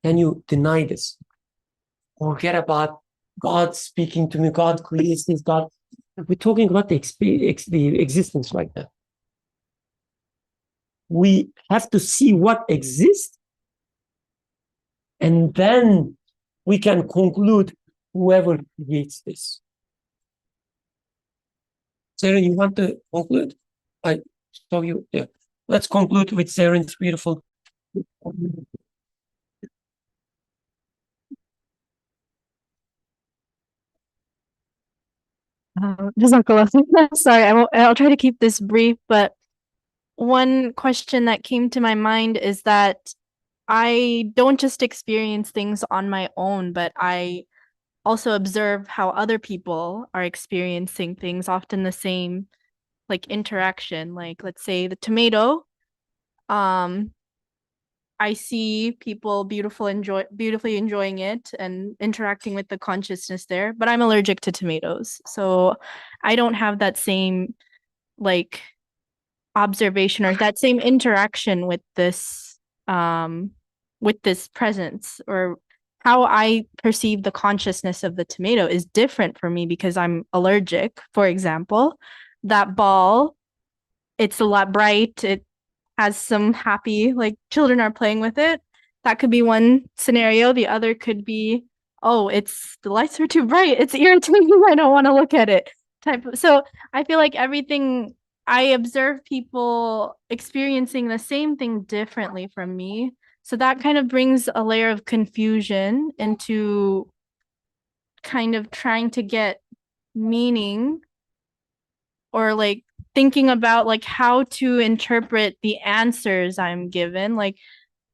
Can you deny this? Forget about God speaking to me, God creates this, God. We're talking about the existence right now. We have to see what exists, and then we can conclude whoever creates this. Sarah, you want to conclude? I saw you. Yeah. Let's conclude with Sarah's beautiful. Jazakallah. Sorry, I'll try to keep this brief, but one question that came to my mind is that I don't just experience things on my own, but I also observe how other people are experiencing things, often the same like interaction. Like let's say the tomato, I see people beautifully enjoying it and interacting with the consciousness there, but I'm allergic to tomatoes. So I don't have that same like observation or that same interaction with this with this presence, or how I perceive the consciousness of the tomato is different for me because I'm allergic. For example, that ball, it's a lot bright. It has some happy, like children are playing with it. That could be one scenario. The other could be, oh, the lights are too bright. It's irritating. I don't want to look at it. So I feel like everything, I observe people experiencing the same thing differently from me. So that kind of brings a layer of confusion into kind of trying to get meaning, or like thinking about like how to interpret the answers I'm given. Like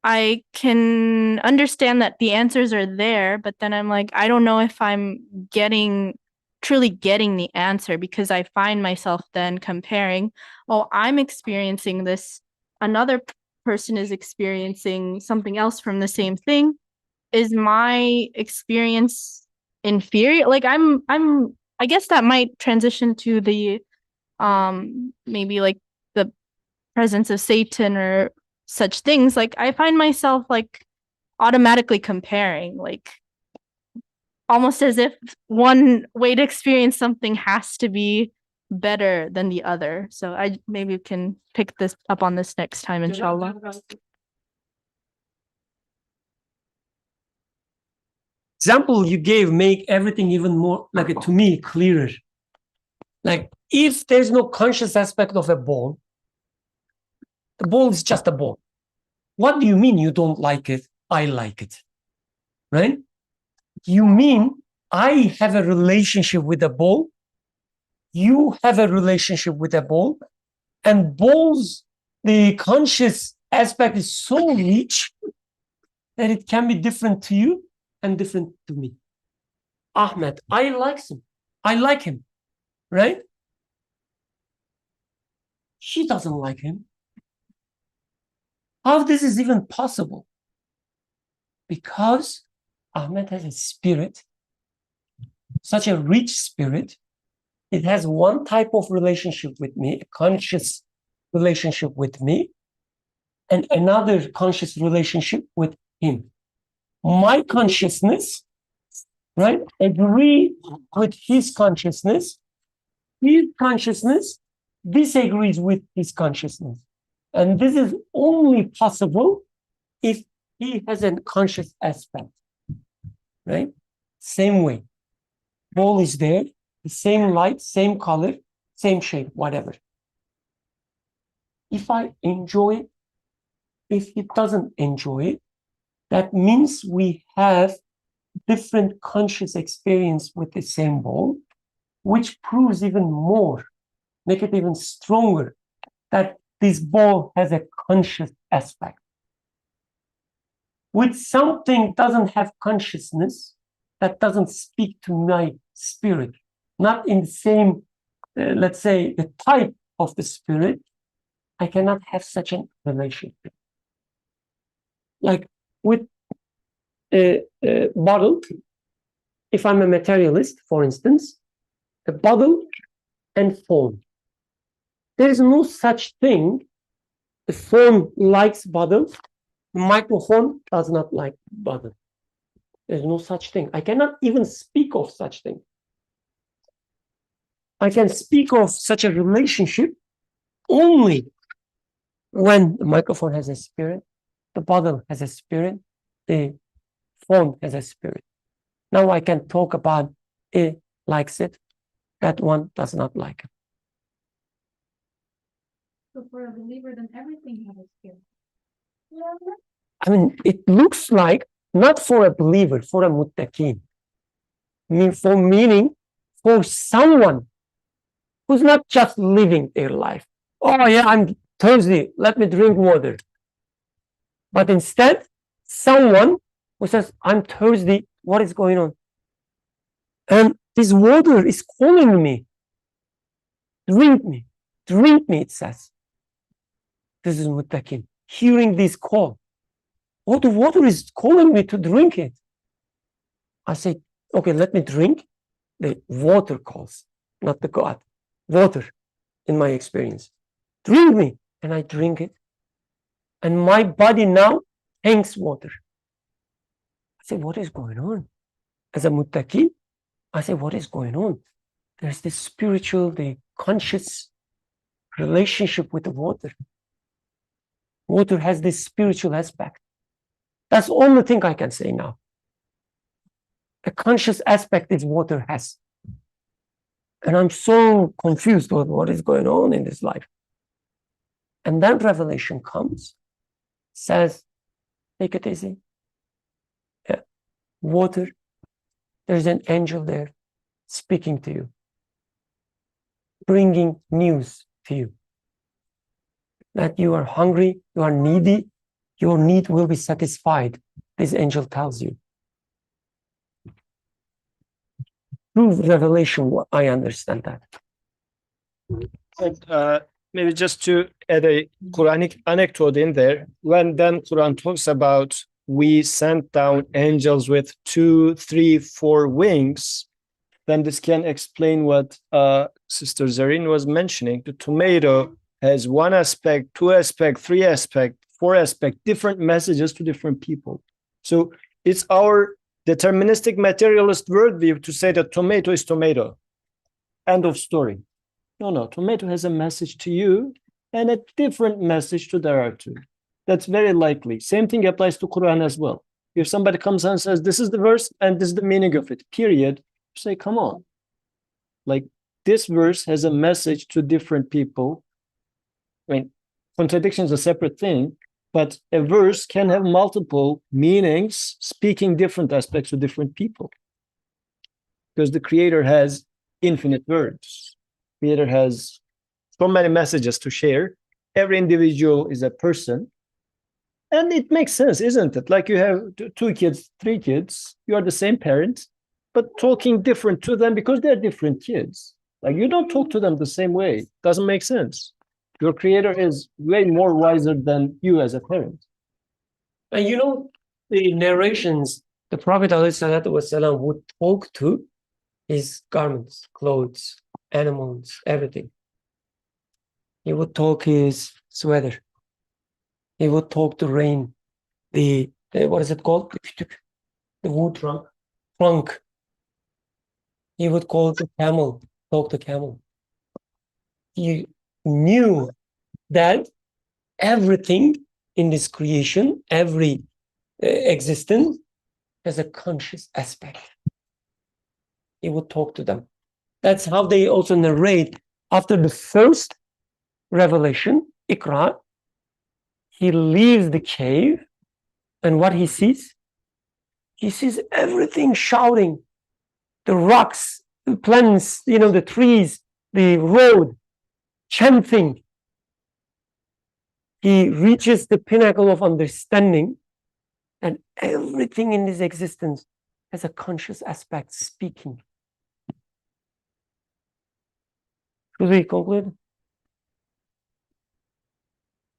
I can understand that the answers are there, but then I'm like, I don't know if I'm truly getting the answer, because I find myself then comparing, oh, I'm experiencing this, another person is experiencing something else from the same thing. Is my experience inferior? Like I guess that might transition to the maybe like the presence of Satan or such things. Like I find myself like automatically comparing, like almost as if one way to experience something has to be better than the other. So I maybe can pick this up on this next time, inshallah. Example you gave make everything even more, like, to me, clearer. Like, if there's no conscious aspect of a ball, the ball is just a ball. What do you mean you don't like it? I like it, right? You mean I have a relationship with the ball, you have a relationship with the ball, and balls, the conscious aspect is so rich that it can be different to you and different to me. Ahmed, I like him, right? She doesn't like him. How this is even possible? Because Ahmed has a spirit, such a rich spirit. It has one type of relationship with me, a conscious relationship with me, and another conscious relationship with him. My consciousness, right, agree with his consciousness. His consciousness disagrees with his consciousness. And this is only possible if he has a conscious aspect, right? Same way. Ball is there, the same light, same color, same shape, whatever. If I enjoy it, if he doesn't enjoy it, that means we have different conscious experience with the same ball, which proves even more, make it even stronger, that this ball has a conscious aspect. With something doesn't have consciousness, that doesn't speak to my spirit, not in the same, let's say, the type of the spirit, I cannot have such a relationship. Like with a bottle, if I'm a materialist, for instance, a bottle and phone. There is no such thing. The phone likes bottle, the microphone does not like bottle. There's no such thing. I cannot even speak of such thing. I can speak of such a relationship only when the microphone has a spirit, the bottle has a spirit, the phone has a spirit. Now I can talk about it likes it, that one does not like it. So for a believer, then everything has a spirit. I mean, it looks like, not for a believer, for a muttaqin. Meaning for someone who's not just living their life. Oh yeah, I'm thirsty, let me drink water. But instead, someone who says, I'm thirsty, what is going on? And this water is calling me. Drink me, it says. This is muttaqin, hearing this call. Oh, the water is calling me to drink it. I say, okay, let me drink. The water calls, not the God. Water, in my experience. Drink me. And I drink it. And my body now thanks water. I said, what is going on? As a muttaqi, I said, what is going on? There's this spiritual, the conscious relationship with the water. Water has this spiritual aspect. That's the only thing I can say now. A conscious aspect is water has. And I'm so confused with what is going on in this life. And then revelation comes, says, take it easy. Yeah. Water, there's an angel there speaking to you, bringing news to you. That you are hungry, you are needy, your need will be satisfied. This angel tells you. Through revelation, I understand that. And maybe just to add a Quranic anecdote in there, when then Quran talks about we sent down angels with 2, 3, 4 wings, then this can explain what Sister Zareen was mentioning. The tomato has 1 aspect, 2 aspect, 3 aspect, 4 aspect, different messages to different people. So it's our deterministic materialist worldview to say that tomato is tomato. End of story. No, tomato has a message to you and a different message to there are two. That's very likely. Same thing applies to Quran as well. If somebody comes and says, this is the verse and this is the meaning of it, period, you say, come on. Like, this verse has a message to different people. I mean, contradiction is a separate thing, but a verse can have multiple meanings, speaking different aspects to different people. Because the Creator has infinite words. The Creator has so many messages to share. Every individual is a person. And it makes sense, isn't it? Like, you have 2 kids, 3 kids, you are the same parent, but talking different to them because they're different kids. Like, you don't talk to them the same way. Doesn't make sense. Your Creator is way more wiser than you as a parent. And you know, the narrations, the Prophet ﷺ would talk to his garments, clothes, animals, everything. He would talk his sweater. He would talk the rain, the what is it called? The wood trunk. He would call the camel, talk the camel. He knew that everything in this creation, every existence, has a conscious aspect. He would talk to them. That's how they also narrate after the first revelation, Iqra. He leaves the cave, and what he sees? He sees everything shouting. The rocks, the plants, the trees, the road, chanting. He reaches the pinnacle of understanding, and everything in this existence has a conscious aspect speaking. Should we conclude?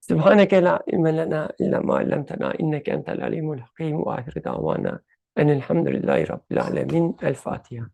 سبحانك لا علم لنا إلا ما علمتنا إنك أنت العليم الحكيم وآخر دعوانا أن الحمد لله رب العالمين. الفاتحة.